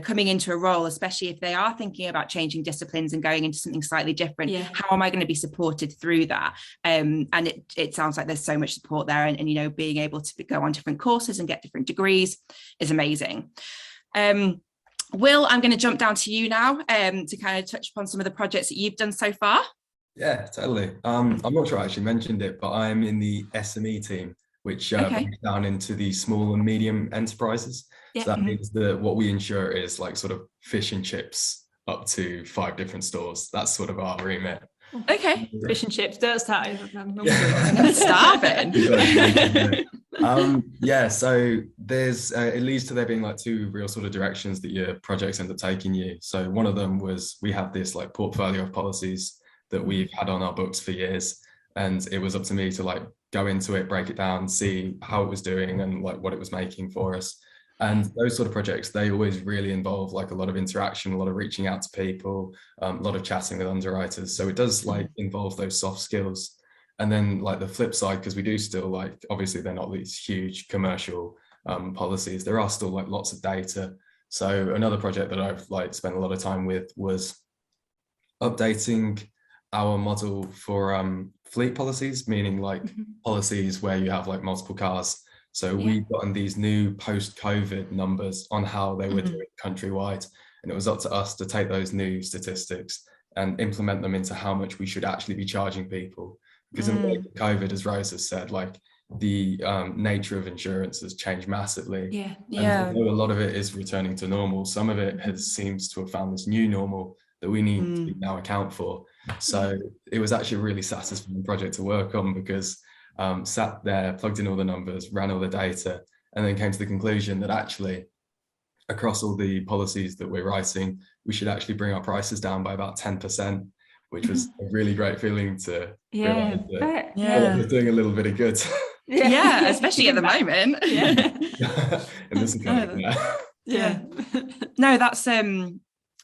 Coming into a role, especially if they are thinking about changing disciplines and going into something slightly different, how am I going to be supported through that? And it sounds like there's so much support there, and being able to go on different courses and get different degrees is amazing. Will, I'm going to jump down to you now to kind of touch upon some of the projects that you've done so far. Yeah, totally. I'm not sure I actually mentioned it, but I'm in the SME team, which breaks down into the small and medium enterprises. So that means that what we insure is like sort of fish and chips up to 5 different stores. That's sort of our remit. Okay, fish and chips, don't start. Starving. So there's it leads to there being like 2 real sort of directions that your projects end up taking you. So one of them was, we have this like portfolio of policies that we've had on our books for years, and it was up to me to like go into it, break it down, see how it was doing and like what it was making for us. And those sort of projects, they always really involve like a lot of interaction, a lot of reaching out to people, a lot of chatting with underwriters. So it does like involve those soft skills. And then like the flip side, because we do still like, obviously they're not these huge commercial policies, there are still like lots of data. So another project that I've like spent a lot of time with was updating our model for fleet policies, meaning like policies where you have like multiple cars. So we've gotten these new post-COVID numbers on how they were doing countrywide, and it was up to us to take those new statistics and implement them into how much we should actually be charging people. Because in COVID, as Rose has said, like the nature of insurance has changed massively. And a lot of it is returning to normal. Some of it seems to have found this new normal that we need to now account for. So it was actually a really satisfying project to work on, because sat there, plugged in all the numbers, ran all the data, and then came to the conclusion that actually across all the policies that we're writing, we should actually bring our prices down by about 10%, which was a really great feeling to realize that it was doing a little bit of good. Especially at the moment. In this economy. No,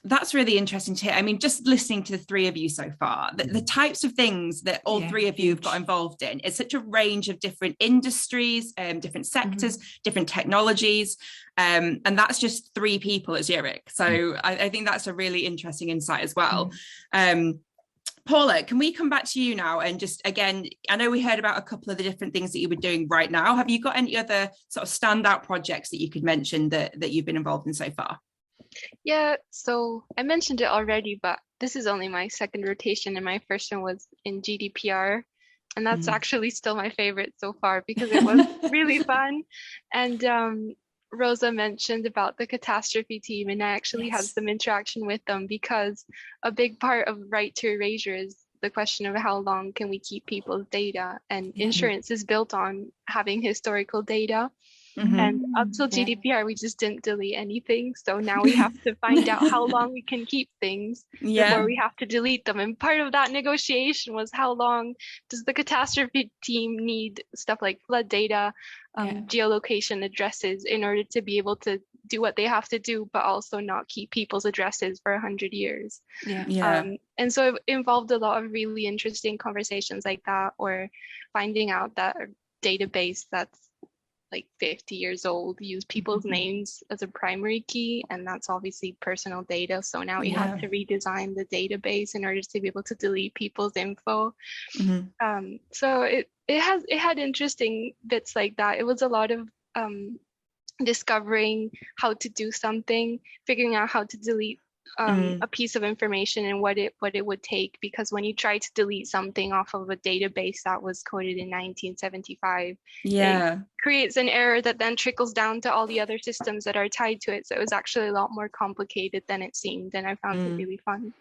that's really interesting to hear. I mean, just listening to the 3 of you so far, the types of things that all 3 of you have got involved in is such a range of different industries, different sectors, different technologies. And that's just 3 people at Zurich. So I think that's a really interesting insight as well. Paula, can we come back to you now? And just, again, I know we heard about a couple of the different things that you were doing right now. Have you got any other sort of standout projects that you could mention that you've been involved in so far? Yeah, so I mentioned it already, but this is only my 2nd rotation, and my first one was in GDPR. And that's actually still my favorite so far, because it was really fun. And Rosa mentioned about the catastrophe team, and I actually had some interaction with them, because a big part of right to erasure is the question of how long can we keep people's data, and insurance is built on having historical data. And up till GDPR, we just didn't delete anything. So now we have to find out how long we can keep things before we have to delete them. And part of that negotiation was, how long does the catastrophe team need stuff like flood data, geolocation addresses, in order to be able to do what they have to do, but also not keep people's addresses for 100 years. And so it involved a lot of really interesting conversations like that, or finding out that a database that's like 50 years old use people's names as a primary key, and that's obviously personal data. So now we have to redesign the database in order to be able to delete people's info. So it had interesting bits like that. It was a lot of discovering how to do something, figuring out how to delete a piece of information and what it would take, because when you try to delete something off of a database that was coded in 1975, it creates an error that then trickles down to all the other systems that are tied to it. So it was actually a lot more complicated than it seemed, and I found it really fun.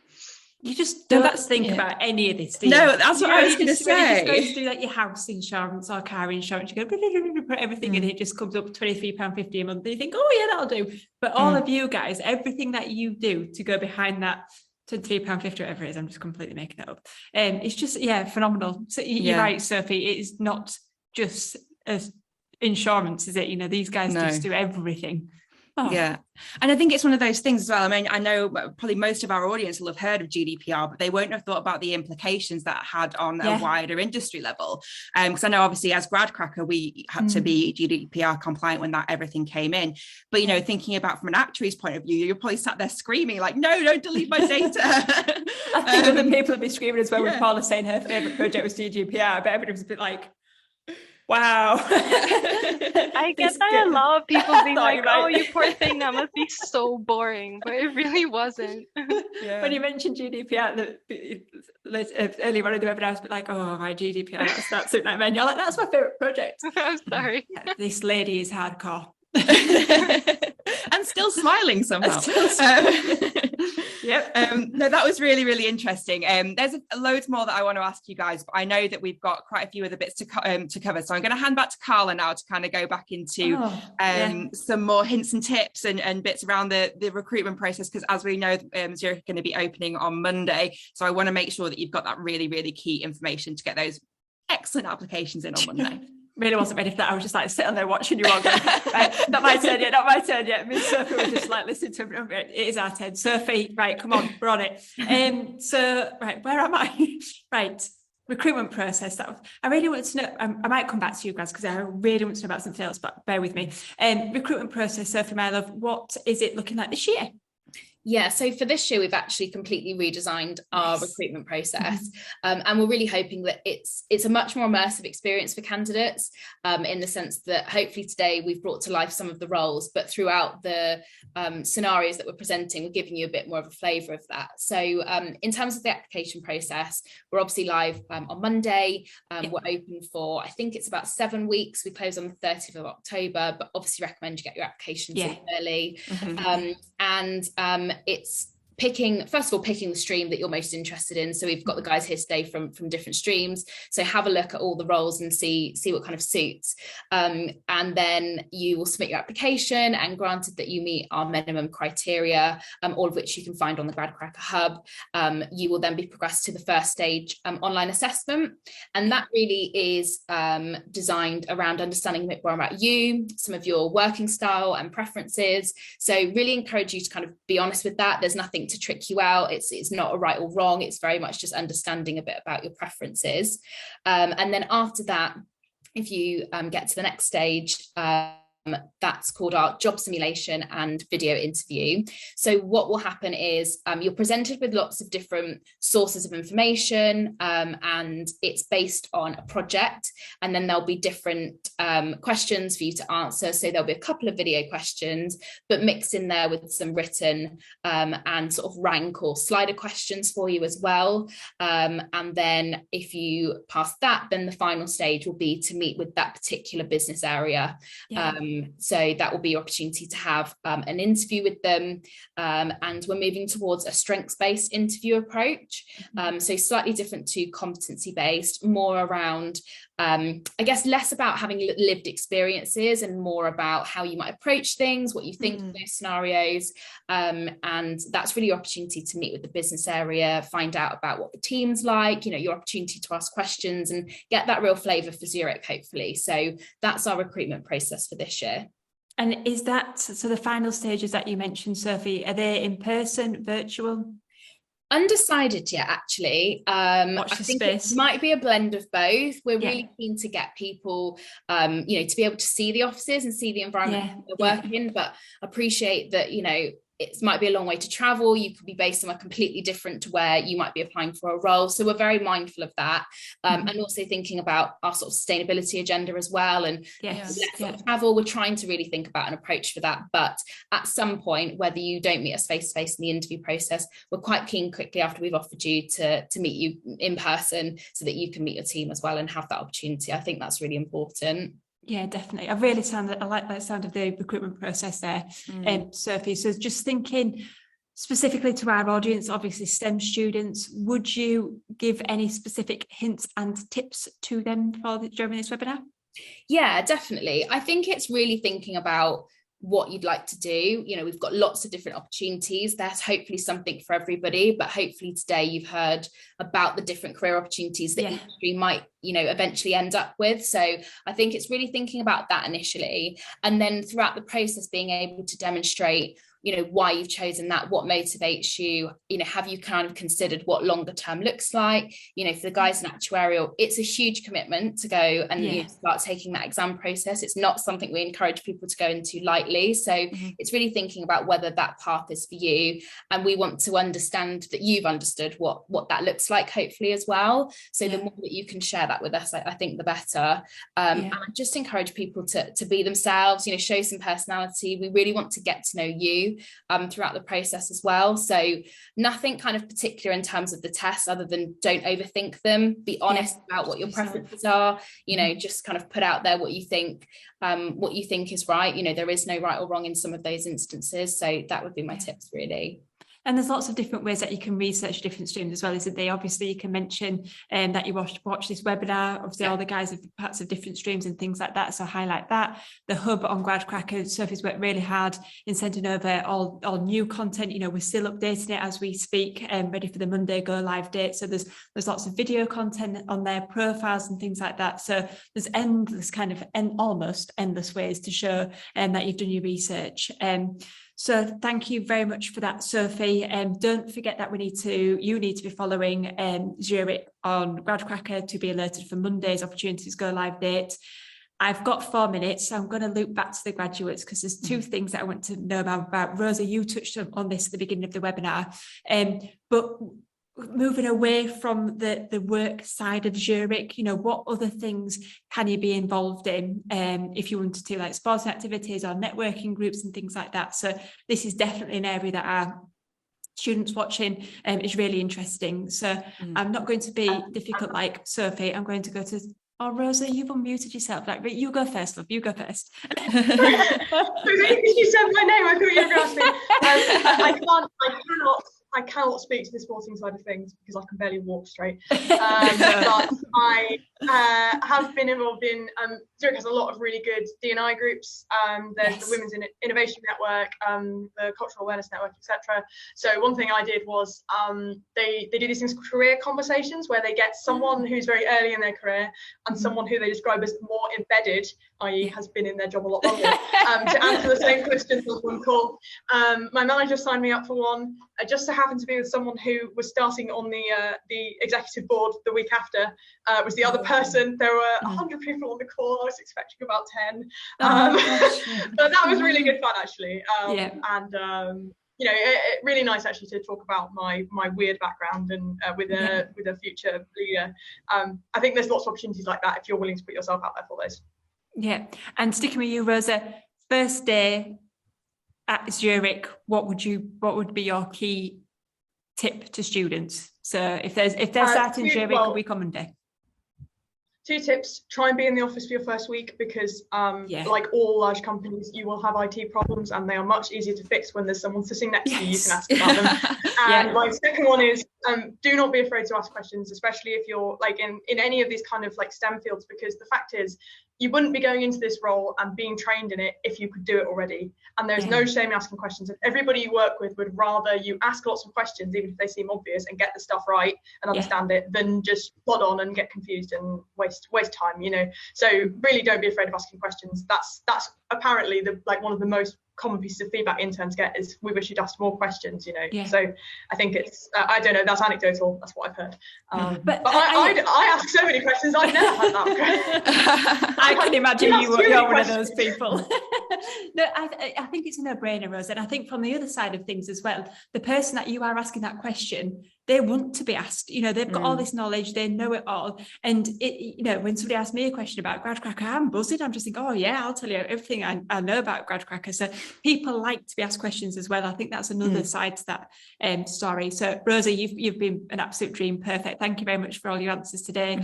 You just don't think about any of this, do you? No, that's what I was going to say. When you just go to do like your house insurance or car insurance, you go put everything in, it just comes up £23.50 a month, and you think, oh yeah, that'll do. But all of you guys, everything that you do to go behind that, £3.50, whatever it is. I'm just completely making that up. It's just, phenomenal. So you're right, Sophie. It is not just insurance, is it? You know, these guys just do everything. Oh. Yeah. And I think it's one of those things as well. I mean, I know probably most of our audience will have heard of GDPR, but they won't have thought about the implications that had on a wider industry level. Because I know obviously as Gradcracker, we had to be GDPR compliant when everything came in. But, you know, thinking about from an actuary's point of view, you're probably sat there screaming like, no, don't delete my data. I think other people would be screaming as well when Paula saying her favourite project was GDPR, but everybody was a bit like, wow. I get that a lot of people being like, oh, you poor thing, that must be so boring, but it really wasn't. When you mentioned GDPR earlier on in the webinar, I was like, oh, my GDPR, that's an absolute nightmare. And you're like, that's my favourite project. I'm sorry. This lady is hardcore. And still smiling somehow. Yep. No, that was really, really interesting. There's loads more that I want to ask you guys, but I know that we've got quite a few other bits to cover. So I'm going to hand back to Carla now to kind of go back into some more hints and tips and bits around the recruitment process, because as we know, Zurich are going to be opening on Monday. So I want to make sure that you've got that really, really key information to get those excellent applications in on Monday. Really wasn't ready for that. I was just like sitting there watching you all going, right, not my turn yet. Me and Sophie were just like listening to him. It is our turn. Sophie, right, come on, we're on it. So, right, where am I? Right, recruitment process. I really want to know, I might come back to you guys because I really want to know about something else, but bear with me. Recruitment process, Sophie, my love, what is it looking like this year? Yeah, so for this year, we've actually completely redesigned our recruitment process. And we're really hoping that it's a much more immersive experience for candidates, in the sense that hopefully today we've brought to life some of the roles, but throughout the scenarios that we're presenting, we're giving you a bit more of a flavour of that. So in terms of the application process, we're obviously live on Monday. We're open for, I think it's about 7 weeks. We close on the 30th of October, but obviously recommend you get your applications in early. It's picking the stream that you're most interested in. So we've got the guys here today from different streams. So have a look at all the roles and see what kind of suits. And then you will submit your application, and granted that you meet our minimum criteria, all of which you can find on the Gradcracker Hub, you will then be progressed to the first stage online assessment. And that really is designed around understanding a bit more about you, some of your working style and preferences. So really encourage you to kind of be honest with that. There's nothing to trick you out. It's not a right or wrong. It's very much just understanding a bit about your preferences. And then after that, if you get to the next stage, that's called our job simulation and video interview. So what will happen is you're presented with lots of different sources of information, and it's based on a project, and then there'll be different questions for you to answer. So there'll be a couple of video questions, but mixed in there with some written and sort of rank or slider questions for you as well. And then if you pass that, then the final stage will be to meet with that particular business area. So that will be your opportunity to have an interview with them, and we're moving towards a strengths-based interview approach, so slightly different to competency-based, more around I guess less about having lived experiences and more about how you might approach things, what you think of those scenarios, and that's really your opportunity to meet with the business area, find out about what the team's like, your opportunity to ask questions and get that real flavour for Zurich, hopefully. So that's our recruitment process for this year. And is that, so the final stages that you mentioned, Sophie, are they in person, virtual? Undecided yet, actually. I think it might be a blend of both. We're really keen to get people, to be able to see the offices and see the environment they're working in, but appreciate that, it might be a long way to travel. You could be based somewhere completely different to where you might be applying for a role. So we're very mindful of that. And also thinking about our sort of sustainability agenda as well. And travel, we're trying to really think about an approach for that. But at some point, whether you don't meet us face-to-face in the interview process, we're quite keen quickly after we've offered you to meet you in person so that you can meet your team as well and have that opportunity. I think that's really important. Yeah, definitely. I like that sound of the recruitment process there, Sophie. So just thinking specifically to our audience, obviously STEM students, would you give any specific hints and tips to them during this webinar? Yeah, definitely. I think it's really thinking about what you'd like to do. You know, we've got lots of different opportunities. There's hopefully something for everybody, but hopefully today you've heard about the different career opportunities that each stream might, you know, eventually end up with. So I think it's really thinking about that initially, and then throughout the process being able to demonstrate, you know, why you've chosen that, what motivates you, you know, have you kind of considered what longer term looks like? You know, for the guys in actuarial, it's a huge commitment to go and you know, start taking that exam process. It's not something we encourage people to go into lightly. So it's really thinking about whether that path is for you. And we want to understand that you've understood what that looks like, hopefully, as well. So the more that you can share that with us, I think the better. And I just encourage people to be themselves, you know, show some personality. We really want to get to know you throughout the process as well. So nothing kind of particular in terms of the tests, other than don't overthink them, be honest about what your preferences are, you know, just kind of put out there what you think is right. You know, there is no right or wrong in some of those instances. So that would be my tips, really. And there's lots of different ways that you can research different streams as well, isn't there? Obviously, you can mention that you watch this webinar. Obviously, all the guys have parts of different streams and things like that. So highlight that. The hub on Gradcracker, Sophie's worked really hard in sending over all new content. You know, we're still updating it as we speak, ready for the Monday go live date. So there's lots of video content on their profiles and things like that. So there's endless almost endless ways to show that you've done your research. So thank you very much for that, Sophie. Don't forget that you need to be following Zurich on Gradcracker to be alerted for Monday's opportunities go live date. I've got 4 minutes, so I'm going to loop back to the graduates because there's two things that I want to know about. Rosa, you touched on this at the beginning of the webinar, but moving away from the work side of Zurich, you know, what other things can you be involved in if you wanted to, like sports activities or networking groups and things like that? So this is definitely an area that our students watching is really interesting. So I'm not going to be difficult like Sophie. I'm going to go to Rosa, you've unmuted yourself. Like, you go first, love. You go first. You said my name. I thought you were asking. I cannot speak to the sporting side of things because I can barely walk straight. But I have been involved in, Zurich has a lot of really good D&I groups. There's the Women's Innovation Network, the Cultural Awareness Network, etc. So one thing I did was they do these things called career conversations where they get someone who's very early in their career and someone who they describe as more embedded, i.e. has been in their job a lot longer, to answer the same questions on one call. My manager signed me up for one. I just so happened to be with someone who was starting on the executive board the week after, was the other person. There were 100 people on the call. I was expecting about 10. But that was really good fun, actually. And you know, really nice actually to talk about my weird background and with a future leader. I think there's lots of opportunities like that if you're willing to put yourself out there for those. Yeah, and sticking with you, Rosa, first day at Zurich, what would be your key tip to students? So if they're starting Zurich a week on Monday. 2 tips: try and be in the office for your first week because like all large companies, you will have IT problems and they are much easier to fix when there's someone sitting next to you can ask about them. And my second one is do not be afraid to ask questions, especially if you're like in any of these kind of like STEM fields, because the fact is you wouldn't be going into this role and being trained in it if you could do it already. And there's no shame in asking questions. And everybody you work with would rather you ask lots of questions, even if they seem obvious, and get the stuff right and understand it, than just plod on and get confused and waste time, you know. So really don't be afraid of asking questions. That's apparently one of the most common pieces of feedback interns get is we wish you'd asked more questions, you know. So I think it's I don't know, that's anecdotal, that's what I've heard, but I ask so many questions. I've never had that. I can imagine you're one of those people. No, I think it's a no-brainer, Rose, and I think from the other side of things as well, the person that you are asking that question, they want to be asked, you know, they've got all this knowledge, they know it all. And it, you know, when somebody asks me a question about Gradcracker, I'm buzzing. I'm just thinking, oh yeah, I'll tell you everything I know about Gradcracker. So people like to be asked questions as well. I think that's another side to that story. So Rosa, you've been an absolute dream. Perfect. Thank you very much for all your answers today.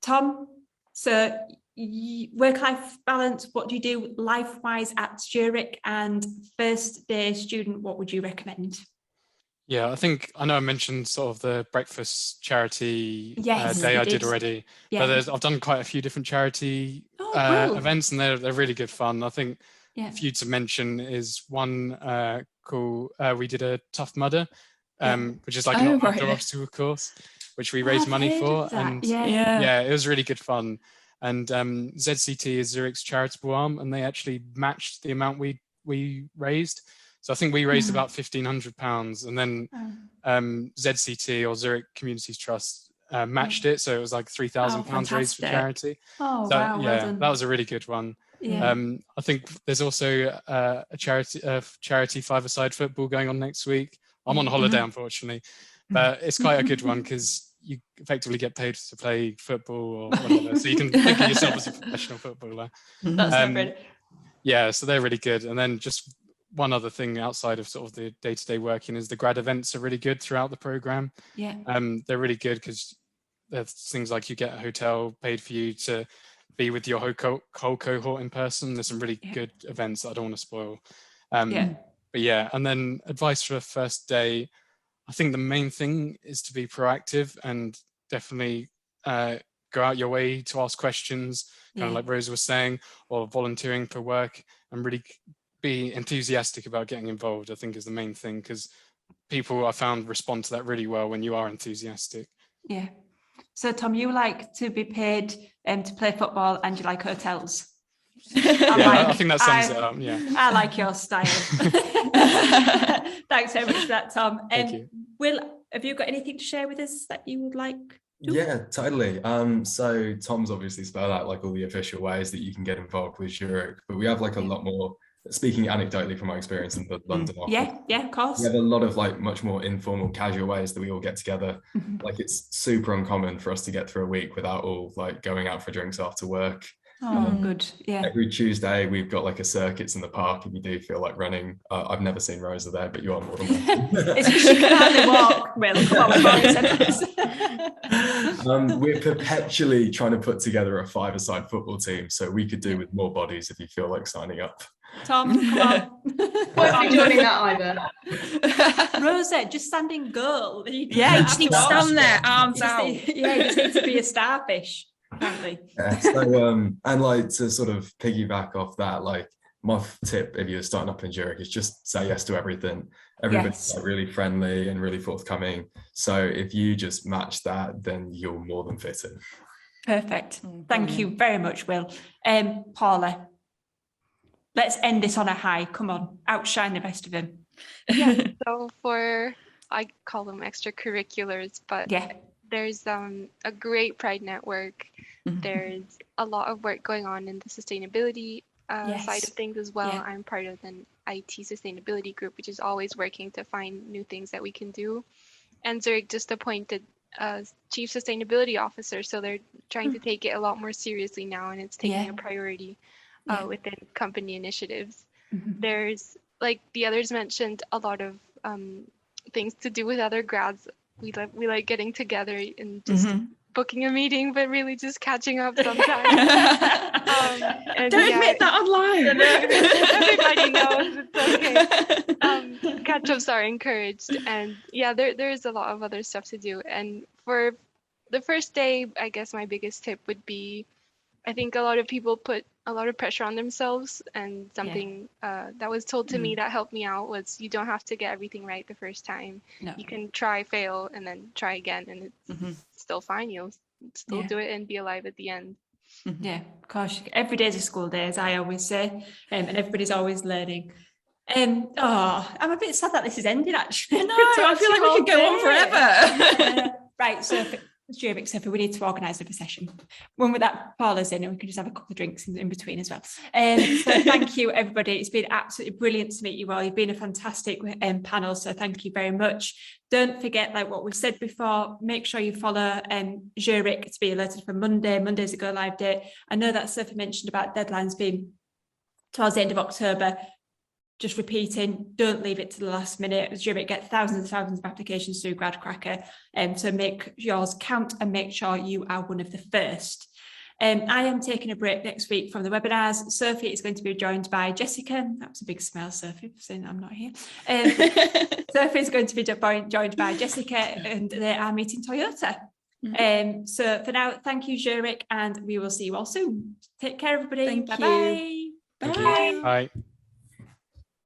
Tom, so work-life balance, what do you do life-wise at Zurich? And first day student, what would you recommend? Yeah, I know I mentioned sort of the breakfast charity day I did already. But I've done quite a few different charity events, and they're really good fun. I think a few to mention is one called, we did a Tough Mudder, which is like an outdoor obstacle course, which we raised money for. And it was really good fun. And ZCT is Zurich's charitable arm, and they actually matched the amount we raised. So I think we raised about £1,500, and then ZCT, or Zurich Communities Trust, matched it, so it was like £3,000 raised for charity. Oh, so, wow, well done. That was a really good one. I think there's also a charity five-a-side football going on next week. I'm on holiday, unfortunately, but it's quite a good one because you effectively get paid to play football or whatever, so you can think of yourself as a professional footballer. That's so they're really good. And then just one other thing outside of sort of the day-to-day working is the grad events are really good throughout the program. They're really good because there's things like you get a hotel paid for you to be with your whole cohort in person. There's some really good events that I don't want to spoil. But and then advice for a first day, I think the main thing is to be proactive and definitely go out your way to ask questions, kind of like Rose was saying, or volunteering for work, and really be enthusiastic about getting involved, I think is the main thing, because people I found respond to that really well when you are enthusiastic. So Tom, you like to be paid to play football, and you like hotels. I think that sums it up. I like your style. Thanks so much for that, Tom. Thank you. Will, have you got anything to share with us that you would like to? Yeah, totally. So Tom's obviously spelled out like all the official ways that you can get involved with Zurich, but we have like a lot more, speaking anecdotally from my experience in the London office. Yeah, of course. We have a lot of like much more informal, casual ways that we all get together. Like it's super uncommon for us to get through a week without all like going out for drinks after work. Good. Every Tuesday we've got like a circuits in the park if you do feel like running. I've never seen Rosa there, but you are more than welcome. It's because you can hardly walk. Well, come on, we're perpetually trying to put together a five-a-side football team, so we could do with more bodies if you feel like signing up. Tom, come on. Won't be joining that either. Rosa, just standing goal. You just need to stand there, arms out. You just need to be a starfish. Apparently. So and like to sort of piggyback off that, like my tip if you're starting up in Zurich is just say yes to everything. Everybody's like really friendly and really forthcoming, so if you just match that, then you're more than fit in. Perfect. Thank you very much, Will. Paula, let's end this on a high. Come on, outshine the rest of them. So I call them extracurriculars, but there's a great Pride network. There's a lot of work going on in the sustainability side of things as well. I'm part of an IT sustainability group, which is always working to find new things that we can do. And Zurich just appointed a chief sustainability officer, so they're trying to take it a lot more seriously now, and it's taking a priority within company initiatives. There's, like the others mentioned, a lot of things to do with other grads. We like getting together and just booking a meeting, but really just catching up sometimes. And Don't admit that online. Everybody knows it's okay. Catch-ups are encouraged, and there is a lot of other stuff to do. And for the first day, I guess my biggest tip would be, I think a lot of people put a lot of pressure on themselves, and something that was told to me that helped me out was you don't have to get everything right the first time. You can try, fail, and then try again, and it's still fine. You'll still do it and be alive at the end. Gosh, every day is a school day, as I always say, and everybody's always learning. I'm a bit sad that this is ending, actually. No, I feel like we could go on forever. Right, so Zurich, Sophie, we need to organise a session. When with that Paula's in, and we can just have a couple of drinks in between as well. So thank you, everybody. It's been absolutely brilliant to meet you all. You've been a fantastic panel, so thank you very much. Don't forget, like what we said before, make sure you follow Zurich to be alerted for Monday. Monday's a go live date. I know that Sophie mentioned about deadlines being towards the end of October. Just repeating, don't leave it to the last minute. Zurich get thousands and thousands of applications through Gradcracker, so make yours count and make sure you are one of the first. I am taking a break next week from the webinars. Sophie is going to be joined by Jessica. That was a big smile, Sophie, for saying I'm not here. Sophie is going to be joined by Jessica, and they are meeting Toyota. So for now, thank you, Zurich, and we will see you all soon. Take care, everybody. Thank Bye-bye. you. Thank you. Bye.